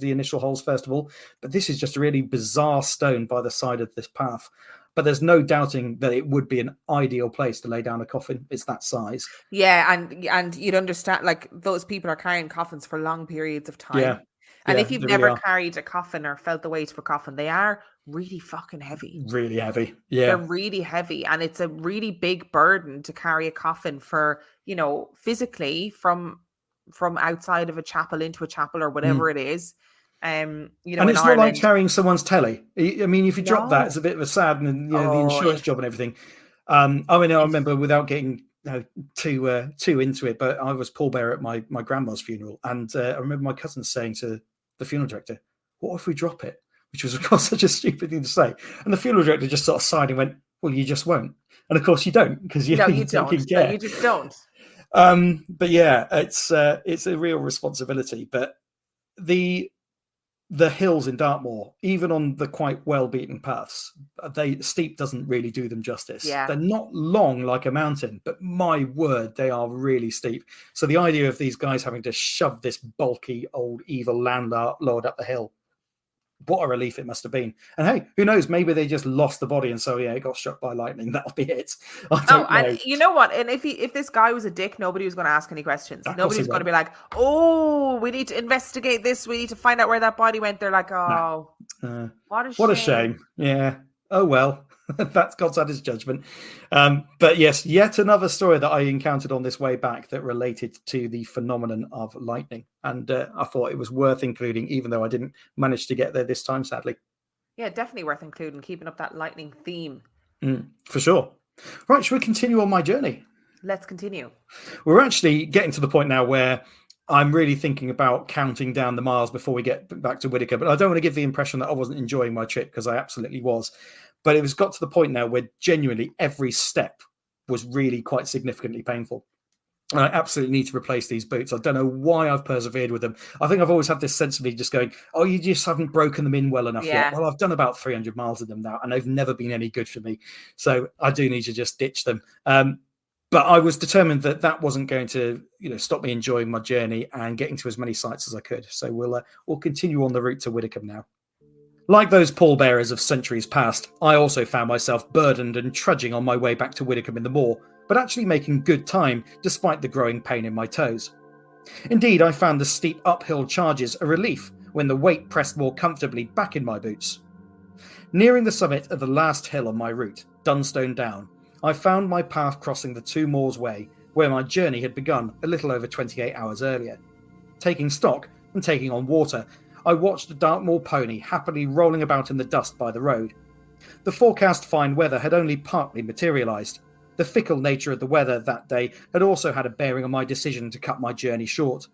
the initial holes first of all. But this is just a really bizarre stone by the side of this path. But there's no doubting that it would be an ideal place to lay down a coffin. It's that size. Yeah, and you'd understand, like, those people are carrying coffins for long periods of time. Yeah. And if you've never carried a coffin or felt the weight of a coffin, they are really fucking heavy. Really heavy. Yeah. They're really heavy. And it's a really big burden to carry a coffin for, physically from outside of a chapel into a chapel or whatever it is. And it's not like carrying someone's telly. I mean, if you drop that, it's a bit of a sad, and the insurance job and everything. I remember, without getting too into it, but I was pallbearer at my grandma's funeral, and I remember my cousin saying to the funeral director, "What if we drop it?" Which was, of course, such a stupid thing to say. And the funeral director just sort of sighed and went, "Well, you just won't." And of course, you don't, because you don't. No, you just don't. But yeah, it's a real responsibility. But the the hills in Dartmoor, even on the quite well-beaten paths, steep doesn't really do them justice. Yeah. They're not long like a mountain, but my word, they are really steep. So the idea of these guys having to shove this bulky old evil landlord up the hill, what a relief it must have been. And hey, who knows? Maybe they just lost the body and so it got struck by lightning. That'll be it. I don't know. And you know what? And if this guy was a dick, nobody was going to ask any questions. Nobody was going to be like, "Oh, we need to investigate this. We need to find out where that body went." They're like, "Oh, what a shame." Yeah. Oh well. That's God's had his judgment. But yes, yet another story that I encountered on this way back that related to the phenomenon of lightning. And I thought it was worth including, even though I didn't manage to get there this time, sadly. Yeah, definitely worth including, keeping up that lightning theme. For sure. Right, shall we continue on my journey? Let's continue. We're actually getting to the point now where I'm really thinking about counting down the miles before we get back to Whittaker. But I don't want to give the impression that I wasn't enjoying my trip, because I absolutely was. But it was got to the point now where genuinely every step was really quite significantly painful. And I absolutely need to replace these boots. I don't know why I've persevered with them. I think I've always had this sense of me just going, oh, you just haven't broken them in well enough yet. Well, I've done about 300 miles of them now, and they've never been any good for me. So I do need to just ditch them. But I was determined that that wasn't going to, stop me enjoying my journey and getting to as many sites as I could. So we'll continue on the route to Whittaker now. Like those pallbearers of centuries past, I also found myself burdened and trudging on my way back to Whittaker in the moor, but actually making good time despite the growing pain in my toes. Indeed, I found the steep uphill charges a relief when the weight pressed more comfortably back in my boots. Nearing the summit of the last hill on my route, Dunstone Down, I found my path crossing the Two Moors Way, where my journey had begun a little over 28 hours earlier. Taking stock and taking on water, I watched a Dartmoor pony happily rolling about in the dust by the road. The forecast fine weather had only partly materialised. The fickle nature of the weather that day had also had a bearing on my decision to cut my journey short.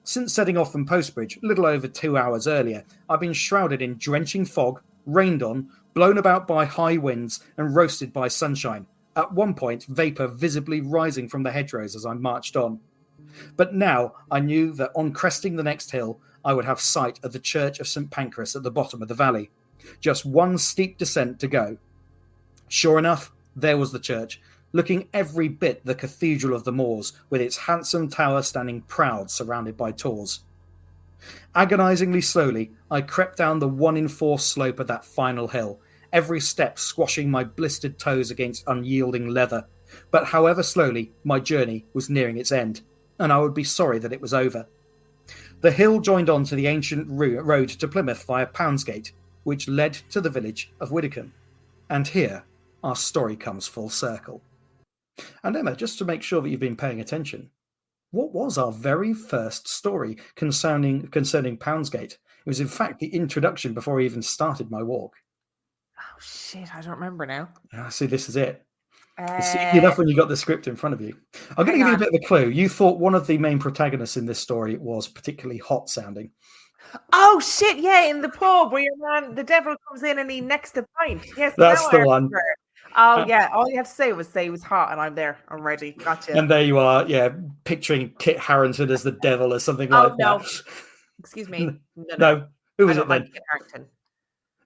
Since setting off from Postbridge a little over 2 hours earlier, I've been shrouded in drenching fog, rained on, blown about by high winds and roasted by sunshine, at one point vapour visibly rising from the hedgerows as I marched on. But now I knew that on cresting the next hill, I would have sight of the Church of St Pancras at the bottom of the valley. Just one steep descent to go. Sure enough, there was the church, looking every bit the Cathedral of the Moors, with its handsome tower standing proud surrounded by tors. Agonisingly slowly, I crept down the 1 in 4 slope of that final hill, every step squashing my blistered toes against unyielding leather. But however slowly, my journey was nearing its end, and I would be sorry that it was over. The hill joined on to the ancient road to Plymouth via Poundsgate, which led to the village of Whittaker. And here, our story comes full circle. And Emma, just to make sure that you've been paying attention, what was our very first story concerning Poundsgate? It was, in fact, the introduction before I even started my walk. Oh, shit, I don't remember now. See, this is it. It's easy enough when you got the script in front of you. I'm going to give you a bit of a clue. You thought one of the main protagonists in this story was particularly hot sounding. Oh shit! Yeah, in the pub where your man, the devil comes in and he necks the pint. Yes, that's the one. Oh yeah, all you have to say he was hot, and I'm there. I'm ready. Gotcha. And there you are. Yeah, picturing Kit Harington as the devil or something like that. Excuse me. No. Who was it then? Kit Harington.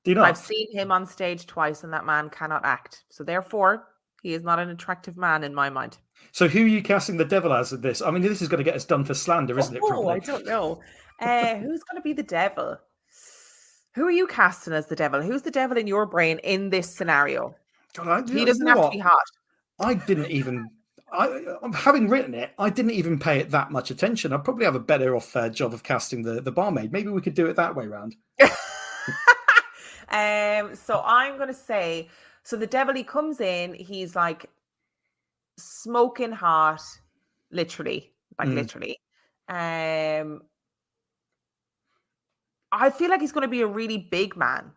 Do you not? I've seen him on stage twice, and that man cannot act. So therefore, he is not an attractive man in my mind. So who are you casting the devil as in this? I mean, this is going to get us done for slander, isn't it? Oh, I don't know. Who's going to be the devil? Who are you casting as the devil? Who's the devil in your brain in this scenario? God, he doesn't have to be hot. I didn't even... having written it, I didn't even pay it that much attention. I'd probably have a better off job of casting the barmaid. Maybe we could do it that way round. So I'm going to say... So the devil, he comes in, he's like smoking hot, literally. Literally. I feel like he's going to be a really big man.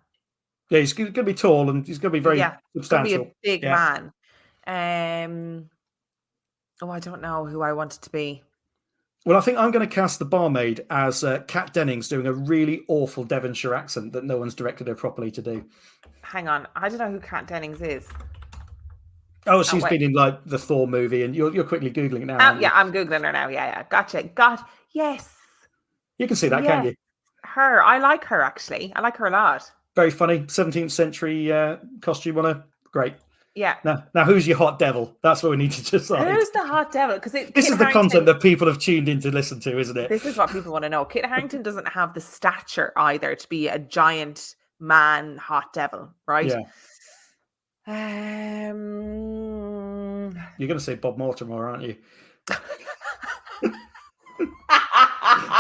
Yeah, he's going to be tall and he's going to be very substantial. He's going to be a big man. I don't know who I want it to be. Well, I think I'm going to cast the barmaid as Kat Dennings doing a really awful Devonshire accent that no one's directed her properly to do. Hang on. I don't know who Kat Dennings is. Oh, she's been in like the Thor movie, and you're quickly Googling it now. Yeah, I'm Googling her now. Yeah. Gotcha. Yes. You can see that, can't you? Her. I like her, actually. I like her a lot. Very funny. 17th century costume on her. Great. Yeah. Now, who's your hot devil? That's what we need to decide. Who's the hot devil? Because this is the content that people have tuned in to listen to, isn't it? This is what people want to know. Kit Harington doesn't have the stature either to be a giant man hot devil, right? Yeah. Um, You're going to say Bob Mortimer, aren't you?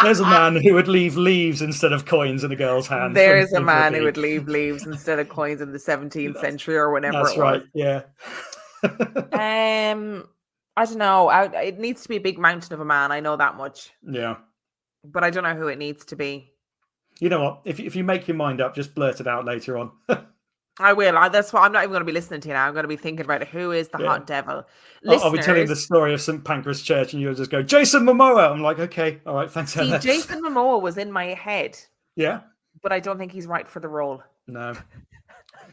There's a man who would leave leaves instead of coins in a girl's hand. There's a man who would leave leaves instead of coins in the 17th century or whenever it was. That's right, yeah. I don't know. It needs to be a big mountain of a man. I know that much. Yeah. But I don't know who it needs to be. You know what? If you make your mind up, just blurt it out later on. I will. That's what I'm not even going to be listening to now. I'm going to be thinking about who is the hot devil. I'll be telling the story of St Pancras Church and you'll just go, Jason Momoa. I'm like, okay, all right, thanks. See, Jason Momoa was in my head. Yeah. But I don't think he's right for the role. No.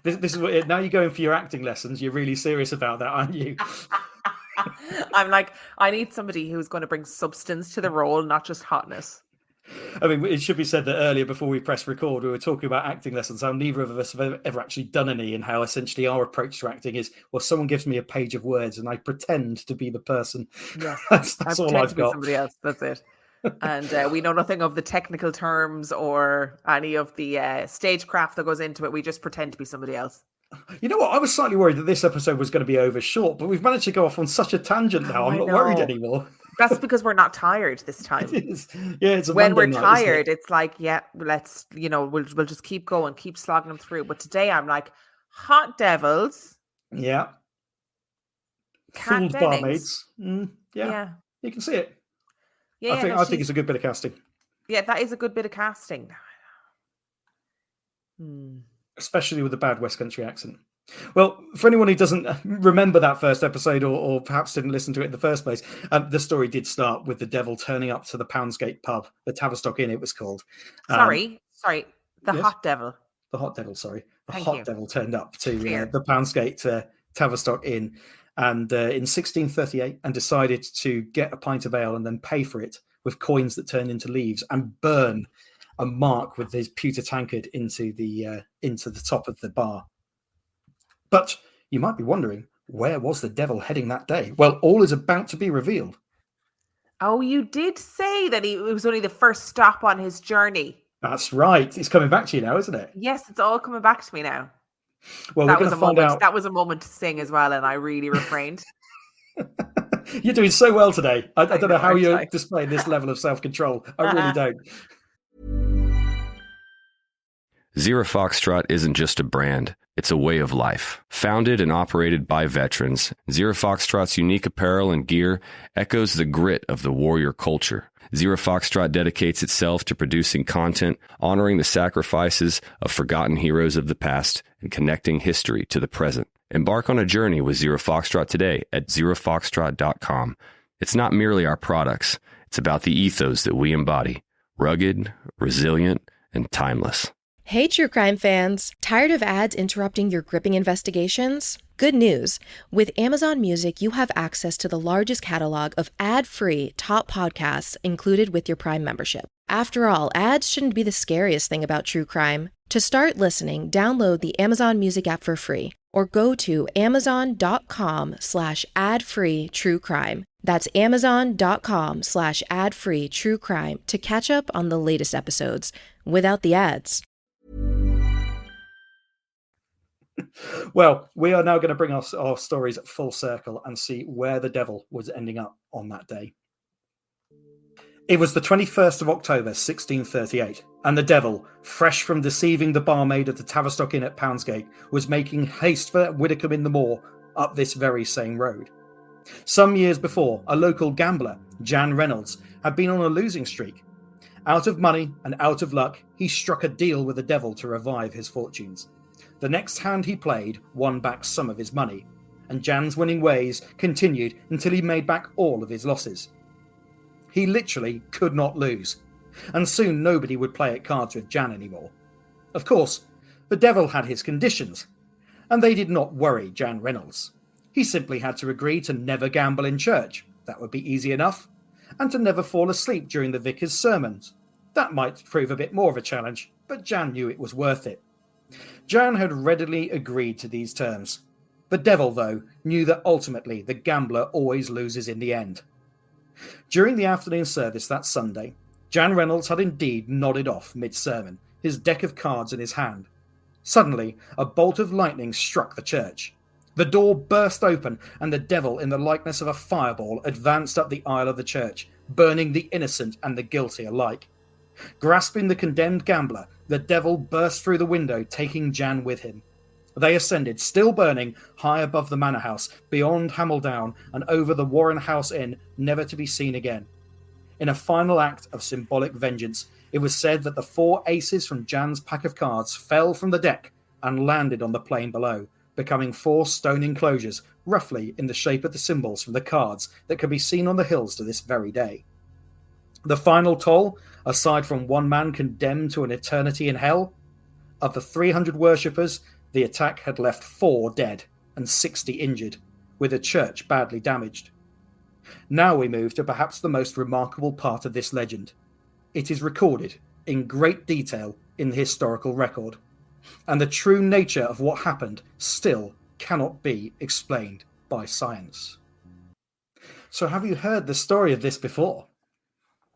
This is what now you're going for your acting lessons. You're really serious about that, aren't you? I'm like, I need somebody who's going to bring substance to the role, not just hotness. I mean, it should be said that earlier before we press record, we were talking about acting lessons, how neither of us have ever actually done any, and how essentially our approach to acting is, well, someone gives me a page of words and I pretend to be the person. Yeah, that's all I've got. Somebody else. That's it. And we know nothing of the technical terms or any of the stagecraft that goes into it. We just pretend to be somebody else. You know what? I was slightly worried that this episode was going to be over short, but we've managed to go off on such a tangent now. I'm not worried anymore. That's because we're not tired this time. Yeah, it's when Monday we're night, tired, it's like, yeah, let's, we'll just keep going, keep slogging them through. But today I'm like, hot devils. Yeah. Kat Fooled Dennings. barmaids. Yeah. You can see it. Yeah, I think it's a good bit of casting. Yeah, that is a good bit of casting. Especially with a bad West Country accent. Well, for anyone who doesn't remember that first episode or perhaps didn't listen to it in the first place, the story did start with the devil turning up to the Poundsgate pub, the Tavistock Inn it was called. Sorry. The hot devil. The hot devil, sorry. Thank hot you. devil turned up to the Poundsgate Tavistock Inn and in 1638 and decided to get a pint of ale and then pay for it with coins that turned into leaves and burn a mark with his pewter tankard into the top of the bar. But you might be wondering, where was the devil heading that day? Well, all is about to be revealed. Oh, you did say that it was only the first stop on his journey. That's right. It's coming back to you now, isn't it? Yes, it's all coming back to me now. Well, we're going to find out. That was a moment to sing as well, and I really refrained. You're doing so well today. I don't know how you're displaying this level of self-control. I really don't. Zero Foxtrot isn't just a brand, it's a way of life. Founded and operated by veterans, Zero Foxtrot's unique apparel and gear echoes the grit of the warrior culture. Zero Foxtrot dedicates itself to producing content, honoring the sacrifices of forgotten heroes of the past, and connecting history to the present. Embark on a journey with Zero Foxtrot today at zerofoxtrot.com. It's not merely our products, it's about the ethos that we embody. Rugged, resilient, and timeless. Hey, true crime fans! Tired of ads interrupting your gripping investigations? Good news! With Amazon Music, you have access to the largest catalog of ad-free top podcasts included with your Prime membership. After all, ads shouldn't be the scariest thing about true crime. To start listening, download the Amazon Music app for free or go to amazon.com/ad-free true crime. That's amazon.com/ad-free true crime to catch up on the latest episodes without the ads. Well, we are now going to bring our stories full circle and see where the devil was ending up on that day. It was the 21st of October, 1638, and the devil, fresh from deceiving the barmaid at the Tavistock Inn at Poundsgate, was making haste for Widdicombe-in-the-Moor up this very same road. Some years before, a local gambler, Jan Reynolds, had been on a losing streak. Out of money and out of luck, he struck a deal with the devil to revive his fortunes. The next hand he played won back some of his money, and Jan's winning ways continued until he made back all of his losses. He literally could not lose, and soon nobody would play at cards with Jan anymore. Of course, the devil had his conditions, and they did not worry Jan Reynolds. He simply had to agree to never gamble in church, that would be easy enough, and to never fall asleep during the vicar's sermons. That might prove a bit more of a challenge, but Jan knew it was worth it. Jan had readily agreed to these terms. The devil, though, knew that ultimately the gambler always loses in the end. During the afternoon service that Sunday, Jan Reynolds had indeed nodded off mid-sermon, his deck of cards in his hand. Suddenly, a bolt of lightning struck the church. The door burst open, and the devil, in the likeness of a fireball, advanced up the aisle of the church, burning the innocent and the guilty alike. Grasping the condemned gambler, the devil burst through the window, taking Jan with him. They ascended, still burning, high above the manor house, beyond Hameldown, and over the Warren House Inn, never to be seen again. In a final act of symbolic vengeance, it was said that the 4 aces from Jan's pack of cards fell from the deck and landed on the plain below, becoming 4 stone enclosures, roughly in the shape of the symbols from the cards that can be seen on the hills to this very day. The final toll, aside from 1 man condemned to an eternity in hell, of the 300 worshippers, the attack had left 4 dead and 60 injured, with the church badly damaged. Now we move to perhaps the most remarkable part of this legend. It is recorded in great detail in the historical record, and the true nature of what happened still cannot be explained by science. So have you heard the story of this before?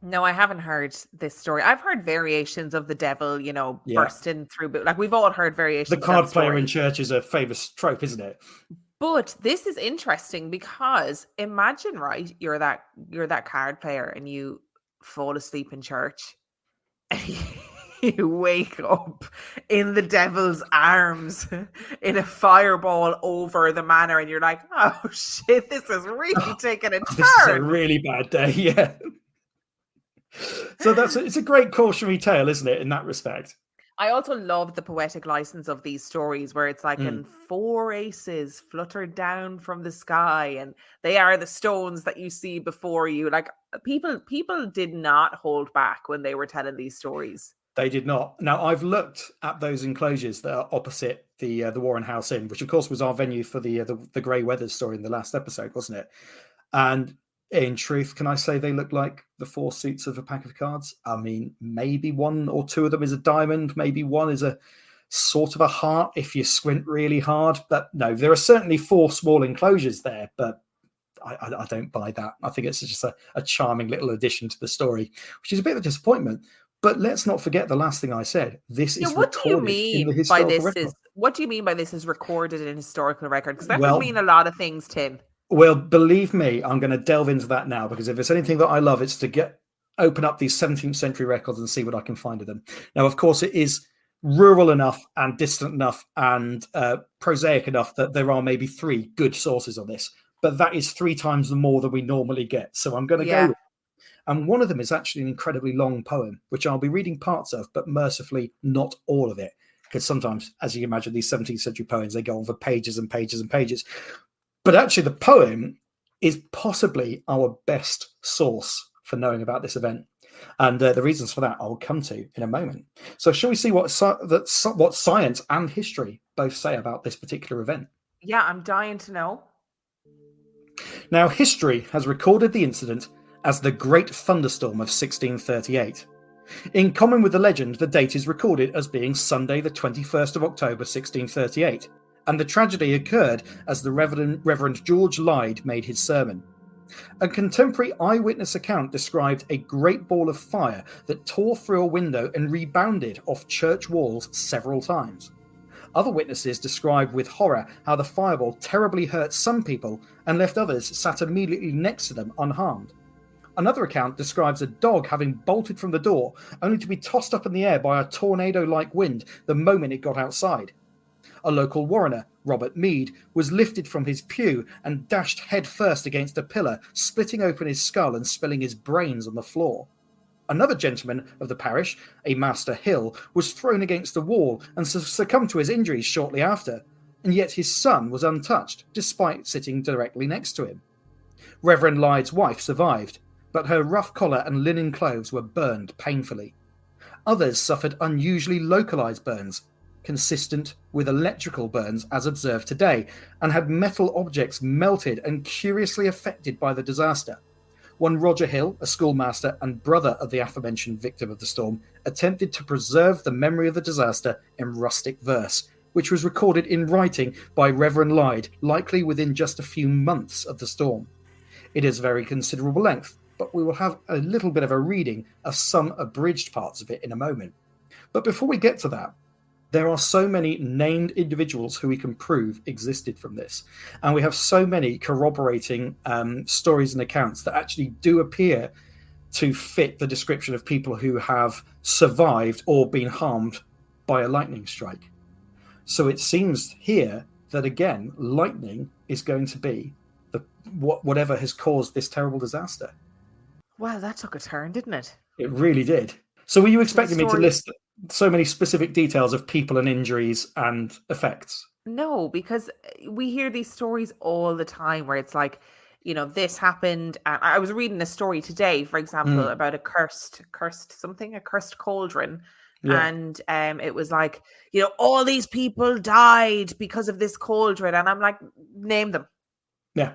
No, I haven't heard this story. I've heard variations of the devil, bursting through. Like, we've all heard variations. The card of that player story in church is a famous trope, isn't it? But this is interesting because imagine, right, you're that card player and you fall asleep in church and you wake up in the devil's arms in a fireball over the manor, and you're like, oh shit, this is really taking a turn. This is a really bad day, yeah. So it's a great cautionary tale, isn't it, in that respect? I also love the poetic license of these stories where it's like, and 4 aces fluttered down from the sky, and they are the stones that you see before you. Like, people did not hold back when they were telling these stories. They did not. Now, I've looked at those enclosures that are opposite the Warren House Inn, which of course was our venue for the Grey Weathers story in the last episode, wasn't it? And in truth, can I say they look like the 4 suits of a pack of cards? I mean, maybe 1 or 2 of them is a diamond. Maybe 1 is a sort of a heart if you squint really hard. But no, there are certainly 4 small enclosures there, but I don't buy that. I think it's just a charming little addition to the story, which is a bit of a disappointment. But let's not forget the last thing I said. This is what do you mean by this record. What do you mean by this is recorded in historical record? Because that could mean a lot of things, Tim. Well, believe me, I'm going to delve into that now, because if there's anything that I love, it's to open up these 17th century records and see what I can find of them. Now, of course, it is rural enough and distant enough and prosaic enough that there are maybe 3 good sources on this, but that is 3 times the more than we normally get. So I'm going to go. And one of them is actually an incredibly long poem, which I'll be reading parts of, but mercifully not all of it, because sometimes, as you imagine, these 17th century poems, they go on for pages and pages and pages. But actually, the poem is possibly our best source for knowing about this event. And the reasons for that I'll come to in a moment. So shall we see what science and history both say about this particular event? Yeah, I'm dying to know. Now, history has recorded the incident as the Great Thunderstorm of 1638. In common with the legend, the date is recorded as being Sunday, the 21st of October, 1638. And the tragedy occurred as the Reverend George Lyde made his sermon. A contemporary eyewitness account described a great ball of fire that tore through a window and rebounded off church walls several times. Other witnesses described with horror how the fireball terribly hurt some people and left others sat immediately next to them unharmed. Another account describes a dog having bolted from the door only to be tossed up in the air by a tornado-like wind the moment it got outside. A local warrener, Robert Mead, was lifted from his pew and dashed head first against a pillar, splitting open his skull and spilling his brains on the floor. Another gentleman of the parish, a Master Hill, was thrown against the wall and succumbed to his injuries shortly after, and yet his son was untouched, despite sitting directly next to him. Reverend Lyde's wife survived, but her rough collar and linen clothes were burned painfully. Others suffered unusually localized burns, consistent with electrical burns as observed today, and had metal objects melted and curiously affected by the disaster, one Roger Hill, a schoolmaster and brother of the aforementioned victim of the storm, attempted to preserve the memory of the disaster in rustic verse, which was recorded in writing by Reverend Lyde, likely within just a few months of the storm. It is very considerable length, but we will have a little bit of a reading of some abridged parts of it in a moment. But before we get to that, there are so many named individuals who we can prove existed from this. And we have so many corroborating stories and accounts that actually do appear to fit the description of people who have survived or been harmed by a lightning strike. So it seems here that, again, lightning is going to be whatever has caused this terrible disaster. Wow, that took a turn, didn't it? It really did. So were you expecting me to list so many specific details of people and injuries and effects? No, because we hear these stories all the time where it's like, this happened. I was reading a story today, for example, about a cursed cauldron. Yeah. And it was like, all these people died because of this cauldron. And I'm like, name them. Yeah.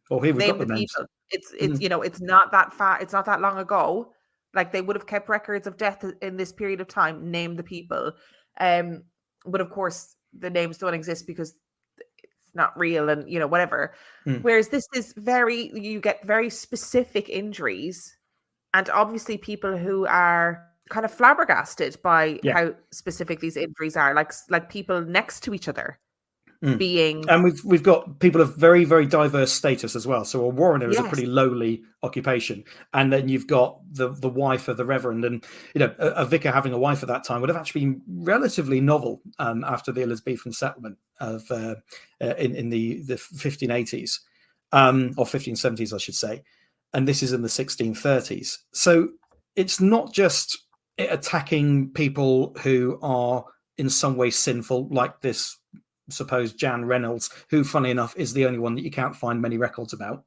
Well, here we've got the names. People. It's it's not that far. It's not that long ago. Like, they would have kept records of death in this period of time. Name the people. But of course, the names don't exist because it's not real and, whatever. Whereas this is you get very specific injuries, and obviously people who are kind of flabbergasted by how specific these injuries are, like people next to each other. And we've got people of very, very diverse status as well. So a warrener is a pretty lowly occupation, and then you've got the wife of the reverend, and a vicar having a wife at that time would have actually been relatively novel after the Elizabethan settlement of in the 1580s or 1570s, I should say, and this is in the 1630s. So it's not just attacking people who are in some way sinful, like this supposed Jan Reynolds, who, funny enough, is the only one that you can't find many records about,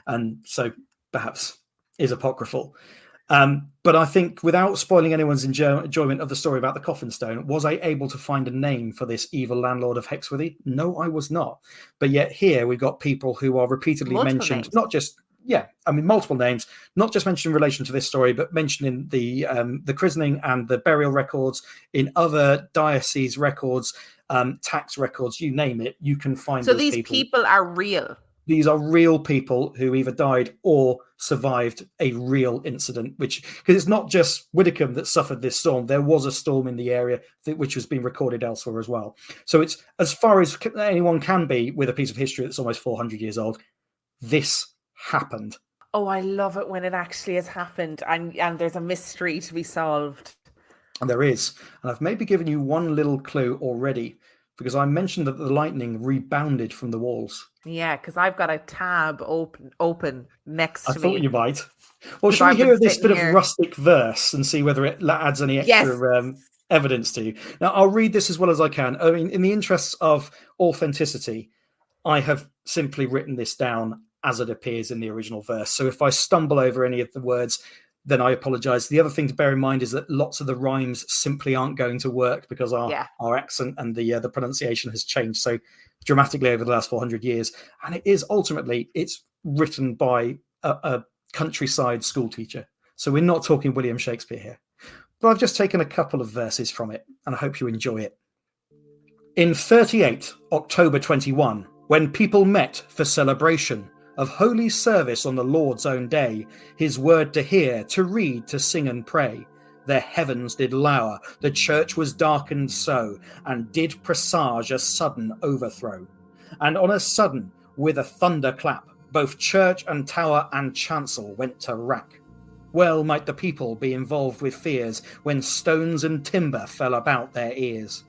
and so perhaps is apocryphal. But I think, without spoiling anyone's enjoyment of the story about the coffin stone, was I able to find a name for this evil landlord of Hexworthy? No, I was not. But yet here we've got people who are repeatedly mentioned, not just multiple names, not just mentioned in relation to this story, but mentioned in the christening and the burial records, in other diocese records, tax records, you name it, you can find. So these people are real. These are real people who either died or survived a real incident, because it's not just Widdicombe that suffered this storm. There was a storm in the area which has been recorded elsewhere as well. So it's as far as anyone can be with a piece of history that's almost 400 years old. This happened. Oh, I love it when it actually has happened, and there's a mystery to be solved. And there is. And I've maybe given you one little clue already, because I mentioned that the lightning rebounded from the walls. Yeah, because I've got a tab open next to me. I thought you might. Well, should we hear this bit of rustic verse and see whether it adds any extra evidence to you? Now, I'll read this as well as I can. I mean, in the interests of authenticity, I have simply written this down as it appears in the original verse. So if I stumble over any of the words, then I apologize. The other thing to bear in mind is that lots of the rhymes simply aren't going to work because our accent and the pronunciation has changed so dramatically over the last 400 years. And it is ultimately, it's written by a countryside school teacher. So we're not talking William Shakespeare here. But I've just taken a couple of verses from it, and I hope you enjoy it. In 38, October 21, when people met for celebration of holy service on the Lord's own day, his word to hear, to read, to sing and pray, their heavens did lower, the church was darkened so, and did presage a sudden overthrow. And on a sudden, with a thunder clap, both church and tower and chancel went to rack. Well might the people be involved with fears, when stones and timber fell about their ears.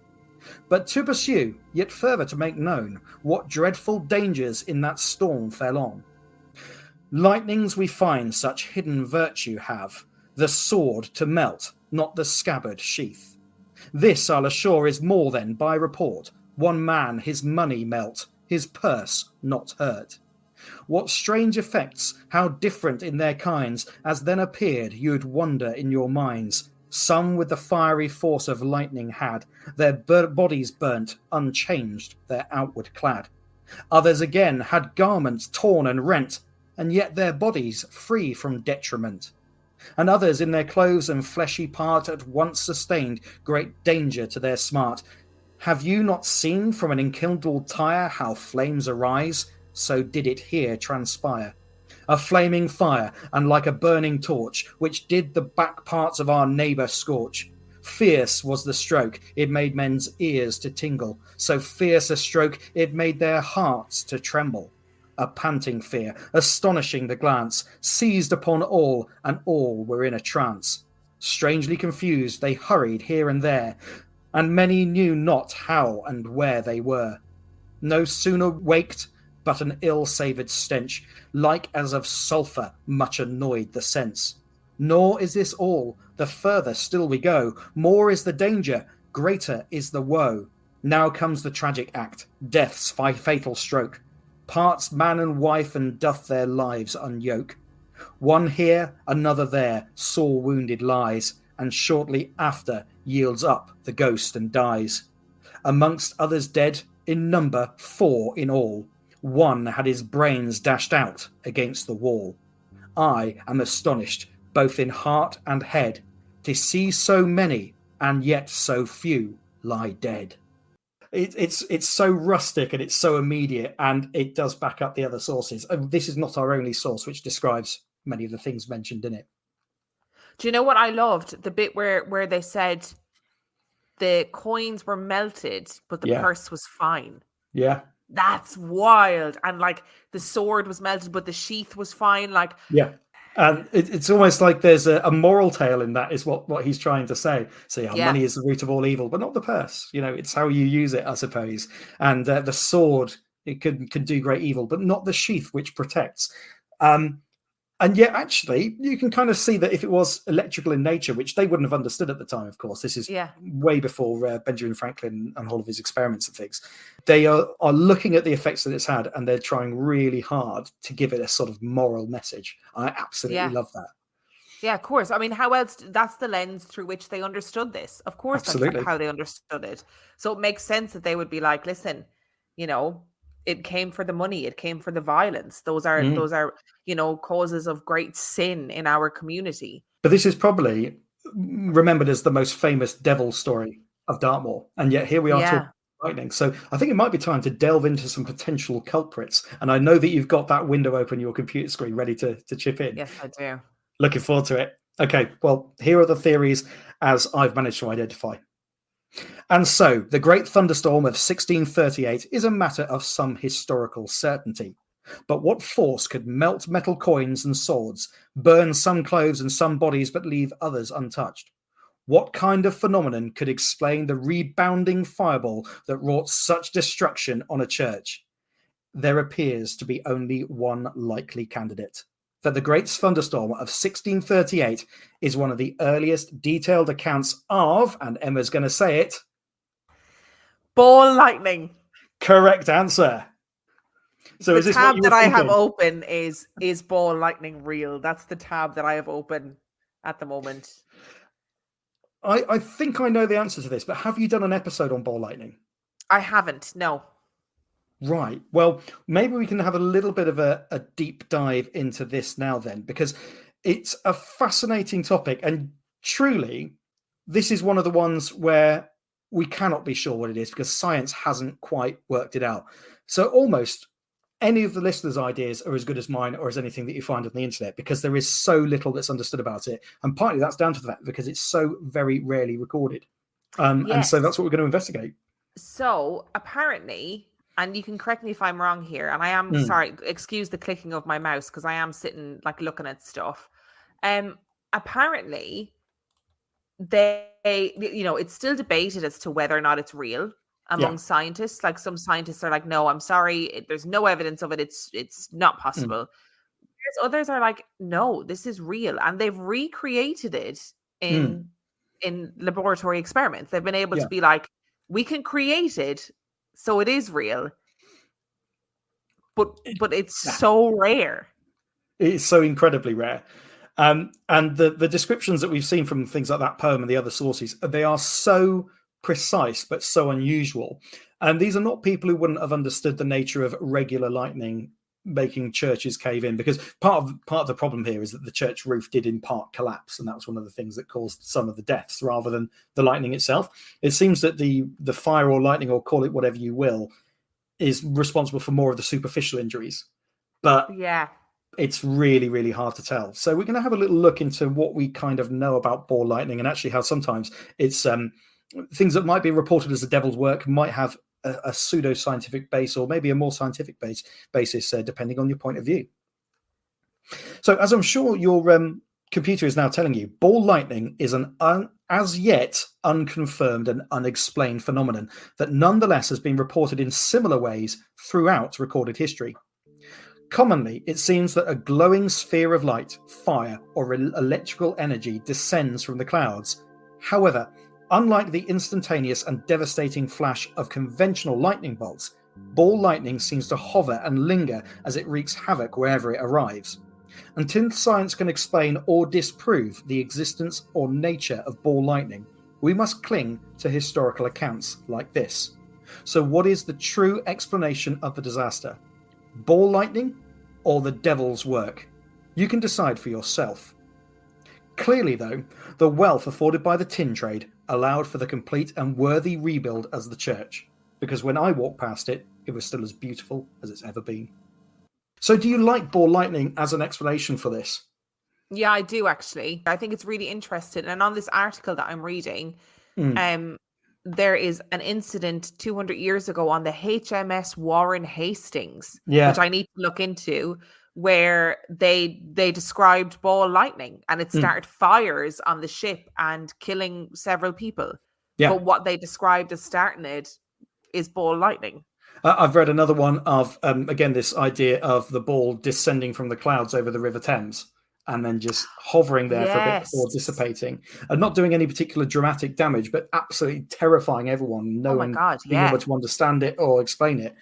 But to pursue, yet further to make known, what dreadful dangers in that storm fell on. Lightnings we find such hidden virtue have, the sword to melt, not the scabbard sheath. This I'll assure is more than by report, one man his money melt, his purse not hurt. What strange effects, how different in their kinds, as then appeared, you'd wonder in your minds. Some with the fiery force of lightning had their bodies burnt, unchanged, their outward clad. Others again had garments torn and rent, and yet their bodies free from detriment. And others in their clothes and fleshy part at once sustained great danger to their smart. Have you not seen from an enkindled tire how flames arise? So did it here transpire. A flaming fire, and like a burning torch, which did the back parts of our neighbour scorch. Fierce was the stroke, it made men's ears to tingle. So fierce a stroke, it made their hearts to tremble. A panting fear, astonishing the glance, seized upon all, and all were in a trance. Strangely confused, they hurried here and there, and many knew not how and where they were. No sooner waked, but an ill-savoured stench, like as of sulphur, much annoyed the sense. Nor is this all, the further still we go, more is the danger, greater is the woe. Now comes the tragic act, death's fatal stroke. Parts man and wife and doth their lives unyoke. One here, another there, sore wounded lies, and shortly after yields up the ghost and dies. Amongst others dead, in number 4 in all, one had his brains dashed out against the wall. I am astonished, both in heart and head, to see so many, and yet so few, lie dead. It's so rustic and it's so immediate, and it does back up the other sources. This is not our only source which describes many of the things mentioned in it. Do you know what I loved? The bit where they said the coins were melted, but the purse was fine. Yeah. That's wild. And like the sword was melted, but the sheath was fine. Like, yeah. And it's almost like there's a moral tale in that, is what he's trying to say. So money is the root of all evil, but not the purse. It's how you use it, I suppose. And the sword, it can do great evil, but not the sheath, which protects. And yet, actually, you can kind of see that if it was electrical in nature, which they wouldn't have understood at the time, of course, this is way before Benjamin Franklin and all of his experiments and things. They are looking at the effects that it's had, and they're trying really hard to give it a sort of moral message. I absolutely love that. Yeah, of course. I mean, how else? That's the lens through which they understood this. Of course, absolutely. That's how they understood it. So it makes sense that they would be like, listen, it came for the money. It came for the violence. Those are, causes of great sin in our community. But this is probably remembered as the most famous devil story of Dartmoor. And yet here we are talking lightning. So I think it might be time to delve into some potential culprits. And I know that you've got that window open, your computer screen, ready to chip in. Yes, I do. Looking forward to it. Okay, well, here are the theories as I've managed to identify. And so, the Great Thunderstorm of 1638 is a matter of some historical certainty. But what force could melt metal coins and swords, burn some clothes and some bodies, but leave others untouched? What kind of phenomenon could explain the rebounding fireball that wrought such destruction on a church? There appears to be only one likely candidate. That the Great Thunderstorm of 1638 is one of the earliest detailed accounts of, and Emma's going to say it, ball lightning. Correct answer. So the tab that I have open is ball lightning real? That's the tab that I have open at the moment. I think I know the answer to this, but have you done an episode on ball lightning? I haven't, no. Right. Well, maybe we can have a little bit of a deep dive into this now then, because it's a fascinating topic. And truly, this is one of the ones where we cannot be sure what it is because science hasn't quite worked it out. So almost any of the listeners' ideas are as good as mine or as anything that you find on the internet, because there is so little that's understood about it. And partly that's down to the fact because it's so very rarely recorded. And so that's what we're going to investigate. So apparently... And you can correct me if I'm wrong here. And I am sorry, excuse the clicking of my mouse because I am sitting like looking at stuff. Apparently, it's still debated as to whether or not it's real among scientists. Like some scientists are like, no, I'm sorry, there's no evidence of it. It's not possible. Whereas others are like, no, this is real, and they've recreated it in laboratory experiments. They've been able to be like, we can create it. So it is real, but it's so rare. It's so incredibly rare. And the descriptions that we've seen from things like that poem and the other sources, they are so precise, but so unusual. And these are not people who wouldn't have understood the nature of regular lightning making churches cave in, because part of the problem here is that the church roof did in part collapse, and that was one of the things that caused some of the deaths rather than the lightning itself. It seems that the fire or lightning, or call it whatever you will, is responsible for more of the superficial injuries, but yeah, it's really, really hard to tell. So we're going to have a little look into what we kind of know about ball lightning, and actually how sometimes it's things that might be reported as the devil's work might have a pseudo-scientific base, or maybe a more scientific basis, depending on your point of view. So, as I'm sure your computer is now telling you, ball lightning is an as yet unconfirmed and unexplained phenomenon that nonetheless has been reported in similar ways throughout recorded history. Commonly, it seems that a glowing sphere of light, fire, or electrical energy descends from the clouds. However, unlike the instantaneous and devastating flash of conventional lightning bolts, ball lightning seems to hover and linger as it wreaks havoc wherever it arrives. Until science can explain or disprove the existence or nature of ball lightning, we must cling to historical accounts like this. So what is the true explanation of the disaster? Ball lightning or the devil's work? You can decide for yourself. Clearly, though, the wealth afforded by the tin trade allowed for the complete and worthy rebuild as the church, because when I walked past it, it was still as beautiful as it's ever been. So do you like ball lightning as an explanation for this? Yeah, I do actually. I think it's really interesting. And on this article that I'm reading, there is an incident 200 years ago on the HMS Warren Hastings, which I need to look into, where they described ball lightning, and it started fires on the ship and killing several people. Yeah. But what they described as starting it is ball lightning. I've read another one of, again, this idea of the ball descending from the clouds over the River Thames and then just hovering there for a bit before dissipating, and not doing any particular dramatic damage, but absolutely terrifying everyone. No one being able to understand it or explain it.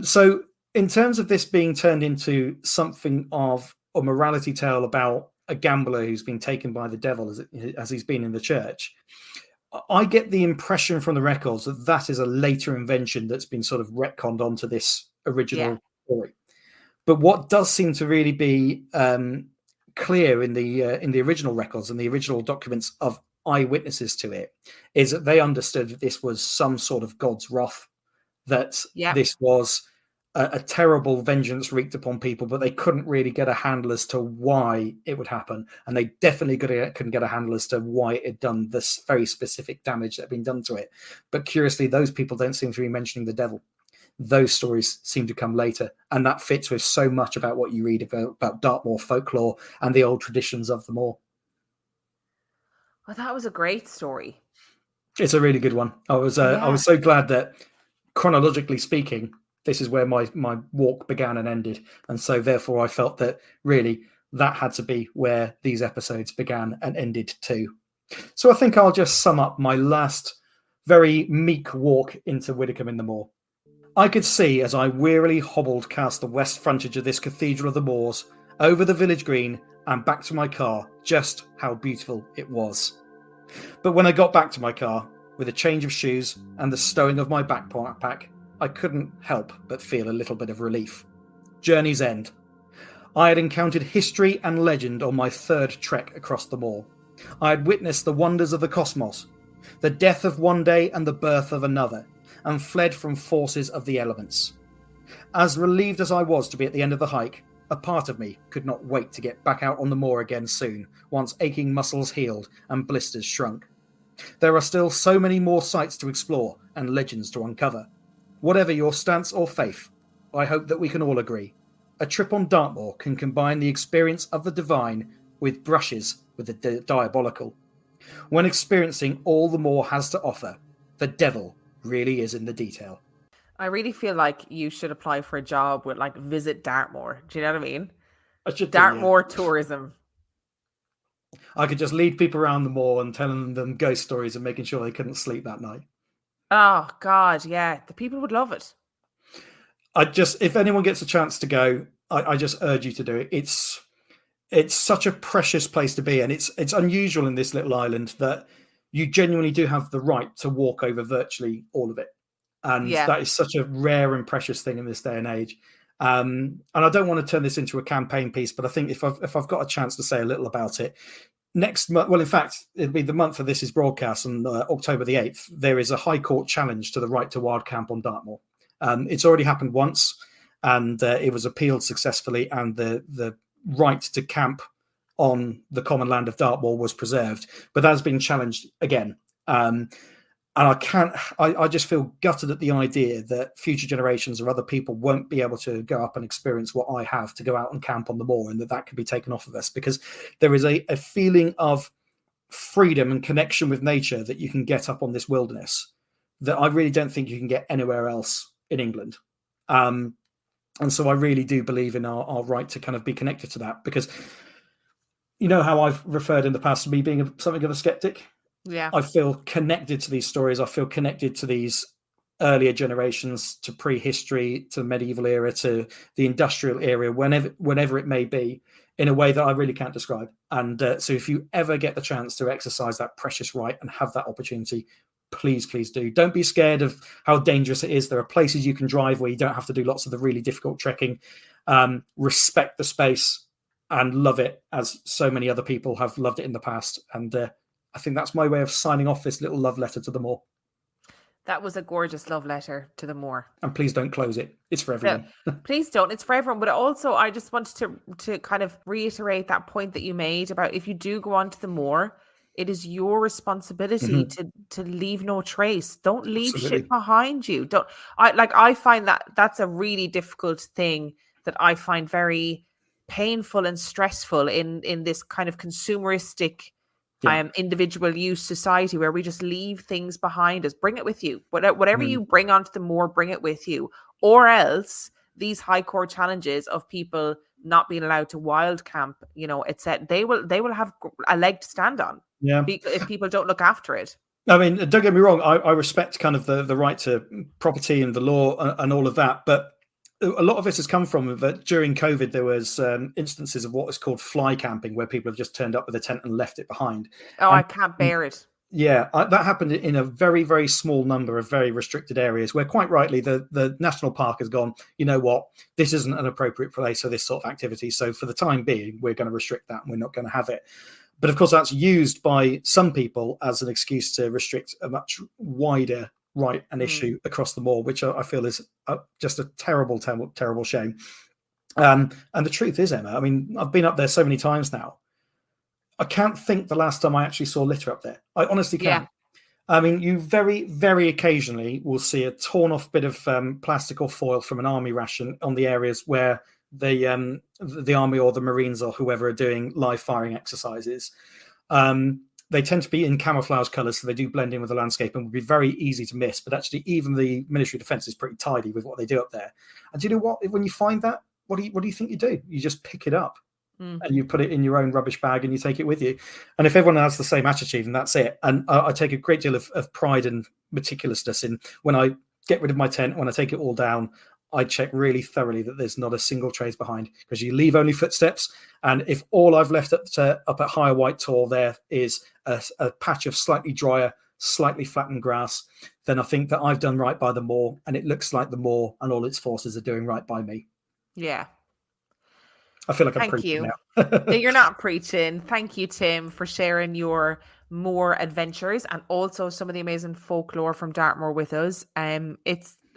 So in terms of this being turned into something of a morality tale about a gambler who's been taken by the devil as he's been in the church, I get the impression from the records that that is a later invention that's been sort of retconned onto this original story. But what does seem to really be clear in the original records and the original documents of eyewitnesses to it is that they understood that this was some sort of God's wrath, that this was a terrible vengeance wreaked upon people, but they couldn't really get a handle as to why it would happen. And they definitely couldn't get a handle as to why it had done this very specific damage that had been done to it. But curiously, those people don't seem to be mentioning the devil. Those stories seem to come later. And that fits with so much about what you read about Dartmoor folklore and the old traditions of the moor. Well, that was a great story. It's a really good one. I was so glad that, chronologically speaking, this is where my walk began and ended. And so therefore I felt that really that had to be where these episodes began and ended too. So I think I'll just sum up my last very meek walk into Widdicombe in the Moor. I could see as I wearily hobbled past the west frontage of this Cathedral of the Moors, over the village green and back to my car, just how beautiful it was. But when I got back to my car, with a change of shoes and the stowing of my backpack, I couldn't help but feel a little bit of relief. Journey's end. I had encountered history and legend on my third trek across the moor. I had witnessed the wonders of the cosmos, the death of one day and the birth of another, and fled from forces of the elements. As relieved as I was to be at the end of the hike, a part of me could not wait to get back out on the moor again soon, once aching muscles healed and blisters shrunk. There are still so many more sights to explore and legends to uncover. Whatever your stance or faith, I hope that we can all agree. A trip on Dartmoor can combine the experience of the divine with brushes with the diabolical. When experiencing all the moor has to offer, the devil really is in the detail. I really feel like you should apply for a job with Visit Dartmoor. Do you know what I mean? I should Dartmoor tourism. I could just lead people around the moor and telling them ghost stories and making sure they couldn't sleep that night. Oh, God, yeah. The people would love it. If anyone gets a chance to go, I just urge you to do it. It's such a precious place to be, and it's unusual in this little island that you genuinely do have the right to walk over virtually all of it. And that is such a rare and precious thing in this day and age. And I don't want to turn this into a campaign piece, but I think if I've got a chance to say a little about it, next month, well, in fact, it'll be the month of this is broadcast on October the 8th. There is a High Court challenge to the right to wild camp on Dartmoor. It's already happened once, and it was appealed successfully, and the right to camp on the common land of Dartmoor was preserved, but that has been challenged again. And I just feel gutted at the idea that future generations or other people won't be able to go up and experience what I have to go out and camp on the moor, and that could be taken off of us, because there is a feeling of freedom and connection with nature that you can get up on this wilderness that I really don't think you can get anywhere else in England. And so I really do believe in our right to kind of be connected to that, because you know how I've referred in the past to me being something of a skeptic. Yeah. I feel connected to these stories. I feel connected to these earlier generations, to prehistory, to the medieval era, to the industrial era, whenever it may be, in a way that I really can't describe. And so if you ever get the chance to exercise that precious right and have that opportunity, please do. Don't be scared of how dangerous it is. There are places you can drive where you don't have to do lots of the really difficult trekking. Respect the space and love it, as so many other people have loved it in the past. And I think that's my way of signing off this little love letter to the moor. That was a gorgeous love letter to the moor. And please don't close it. It's for everyone. No, please don't. It's for everyone. But also, I just wanted to kind of reiterate that point that you made about if you do go onto the moor, it is your responsibility to leave no trace. Don't leave shit behind you. I find that that's a really difficult thing that I find very painful and stressful in this kind of consumeristic individual use society where we just leave things behind us. Bring it with you. Whatever you bring onto the moor, bring it with you. Or else these high court challenges of people not being allowed to wild camp, etc. They will have a leg to stand on. Yeah, if people don't look after it. I mean, don't get me wrong. I respect kind of the right to property and the law and all of that, but a lot of this has come from that during COVID, there was instances of what is called fly camping, where people have just turned up with a tent and left it behind. Oh, I can't bear it. Yeah, that happened in a very, very small number of very restricted areas where, quite rightly, the national park has gone, you know what, this isn't an appropriate place for this sort of activity. So for the time being, we're going to restrict that and we're not going to have it. But of course, that's used by some people as an excuse to restrict a much wider right and issue across the moor, which I feel is just a terrible, terrible, terrible shame. And the truth is, Emma, I mean, I've been up there so many times now. I can't think the last time I actually saw litter up there. I honestly can't. Yeah. I mean, you very, very occasionally will see a torn off bit of plastic or foil from an army ration on the areas where the army or the Marines or whoever are doing live firing exercises. They tend to be in camouflage colours, so they do blend in with the landscape and would be very easy to miss. But actually, even the military defence is pretty tidy with what they do up there. And do you know what? When you find that, what do you think you do? You just pick it up and you put it in your own rubbish bag and you take it with you. And if everyone has the same attitude, and that's it. And I take a great deal of pride and meticulousness in when I get rid of my tent, when I take it all down, I check really thoroughly that there's not a single trace behind, because you leave only footsteps. And if all I've left up at Higher White Tor there is a patch of slightly drier, slightly flattened grass, then I think that I've done right by the moor, and it looks like the moor and all its forces are doing right by me. Yeah. I feel like I'm preaching now. No, you're not preaching. Thank you, Tim, for sharing your moor adventures and also some of the amazing folklore from Dartmoor with us.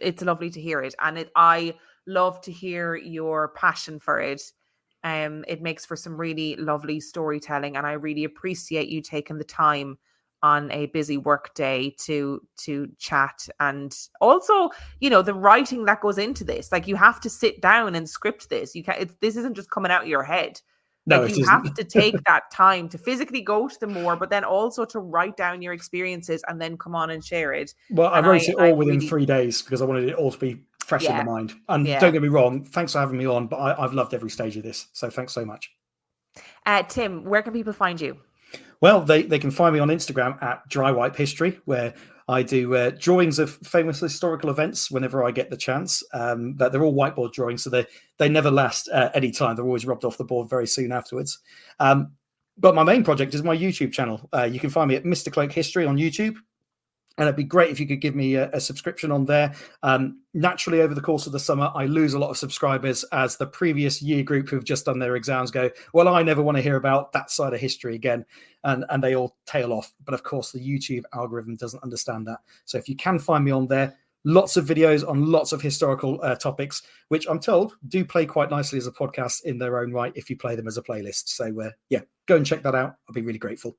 It's lovely to hear it, and I love to hear your passion for it. It makes for some really lovely storytelling, and I really appreciate you taking the time on a busy work day to chat, and also, the writing that goes into this. Like, you have to sit down and script this. You can't. This isn't just coming out of your head. No, you have to take that time to physically go to the moor, but then also to write down your experiences and then come on and share it. Well, I wrote it all within 3 days because I wanted it all to be fresh in the mind. And don't get me wrong, thanks for having me on, but I've loved every stage of this. So thanks so much. Tim, where can people find you? Well, they can find me on Instagram at Dry Wipe History, where I do drawings of famous historical events whenever I get the chance. But they're all whiteboard drawings, so they never last any time. They're always rubbed off the board very soon afterwards. But my main project is my YouTube channel. You can find me at Mr Cloke History on YouTube. And it'd be great if you could give me a subscription on there. Naturally, over the course of the summer, I lose a lot of subscribers as the previous year group who've just done their exams go, well, I never want to hear about that side of history again. And they all tail off. But of course, the YouTube algorithm doesn't understand that. So if you can find me on there, lots of videos on lots of historical topics, which I'm told do play quite nicely as a podcast in their own right if you play them as a playlist. So go and check that out. I'll be really grateful.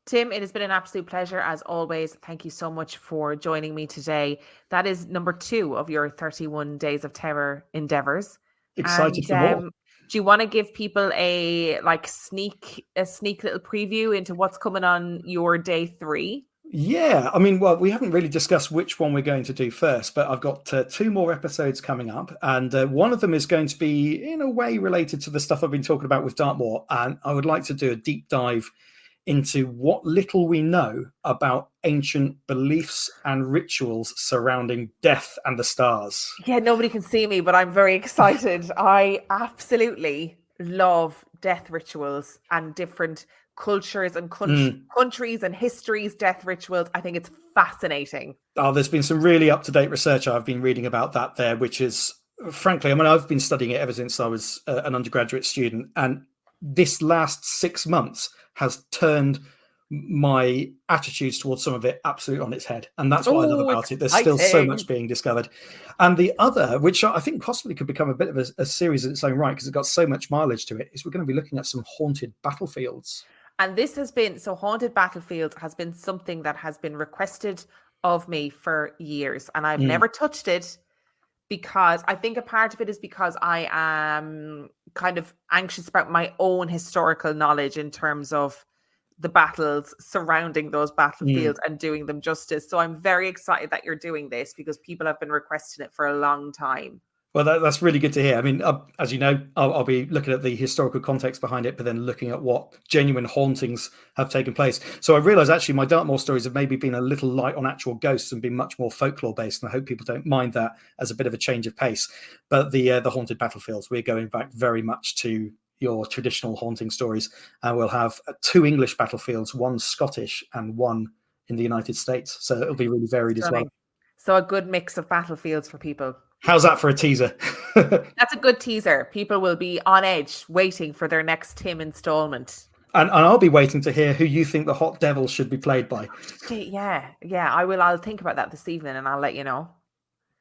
Tim, it has been an absolute pleasure as always. Thank you so much for joining me today. That is number 2 of your 31 Days of Terror endeavors. Excited for more. Do you want to give people a sneak little preview into what's coming on your day 3? Yeah, I mean, well, we haven't really discussed which one we're going to do first, but I've got 2 more episodes coming up, and one of them is going to be in a way related to the stuff I've been talking about with Dartmoor, and I would like to do a deep dive into what little we know about ancient beliefs and rituals surrounding death and the stars. Yeah, nobody can see me, but I'm very excited. I absolutely love death rituals and different cultures and countries and histories, death rituals. I think it's fascinating. Oh, there's been some really up-to-date research I've been reading about that there, which is, frankly, I mean, I've been studying it ever since I was an undergraduate student, and this last 6 months has turned my attitudes towards some of it absolutely on its head. And that's what I love about it. There's still so much being discovered. And the other, which I think possibly could become a bit of a series in its own right, because it's got so much mileage to it, is we're going to be looking at some haunted battlefields. And this has been, so haunted battlefields has been something that has been requested of me for years. And I've never touched it, because I think a part of it is because I am kind of anxious about my own historical knowledge in terms of the battles surrounding those battlefields and doing them justice. So I'm very excited that you're doing this, because people have been requesting it for a long time. Well, that's really good to hear. I mean, as you know, I'll be looking at the historical context behind it, but then looking at what genuine hauntings have taken place. So I realise actually my Dartmoor stories have maybe been a little light on actual ghosts and been much more folklore based. And I hope people don't mind that as a bit of a change of pace. But the haunted battlefields, we're going back very much to your traditional haunting stories. And we'll have 2 English battlefields, 1 Scottish and 1 in the United States. So it'll be really varied as well. So a good mix of battlefields for people. How's that for a teaser? That's a good teaser. People will be on edge waiting for their next Tim installment. And I'll be waiting to hear who you think the hot devil should be played by. Yeah, I will. I'll think about that this evening and I'll let you know.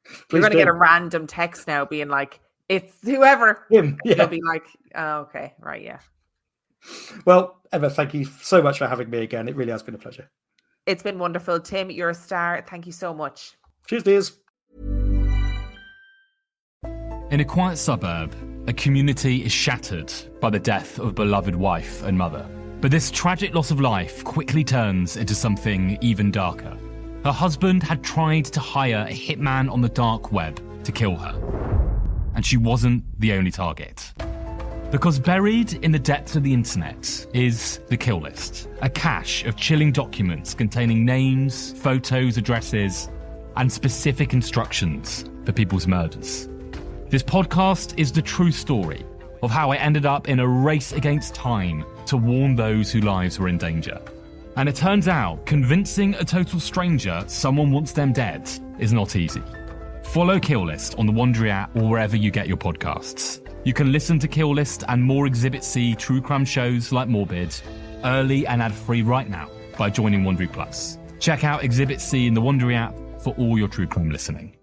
Please You're going to get a random text now being like, it's whoever. Him, yeah. You'll be like, oh, okay, right, yeah. Well, Emma, thank you so much for having me again. It really has been a pleasure. It's been wonderful. Tim, you're a star. Thank you so much. Cheers, dears. In a quiet suburb, a community is shattered by the death of a beloved wife and mother. But this tragic loss of life quickly turns into something even darker. Her husband had tried to hire a hitman on the dark web to kill her. And she wasn't the only target. Because buried in the depths of the internet is the kill list, a cache of chilling documents containing names, photos, addresses, and specific instructions for people's murders. This podcast is the true story of how I ended up in a race against time to warn those whose lives were in danger. And it turns out convincing a total stranger someone wants them dead is not easy. Follow Kill List on the Wondery app or wherever you get your podcasts. You can listen to Kill List and more Exhibit C true crime shows like Morbid early and ad-free right now by joining Wondery Plus. Check out Exhibit C in the Wondery app for all your true crime listening.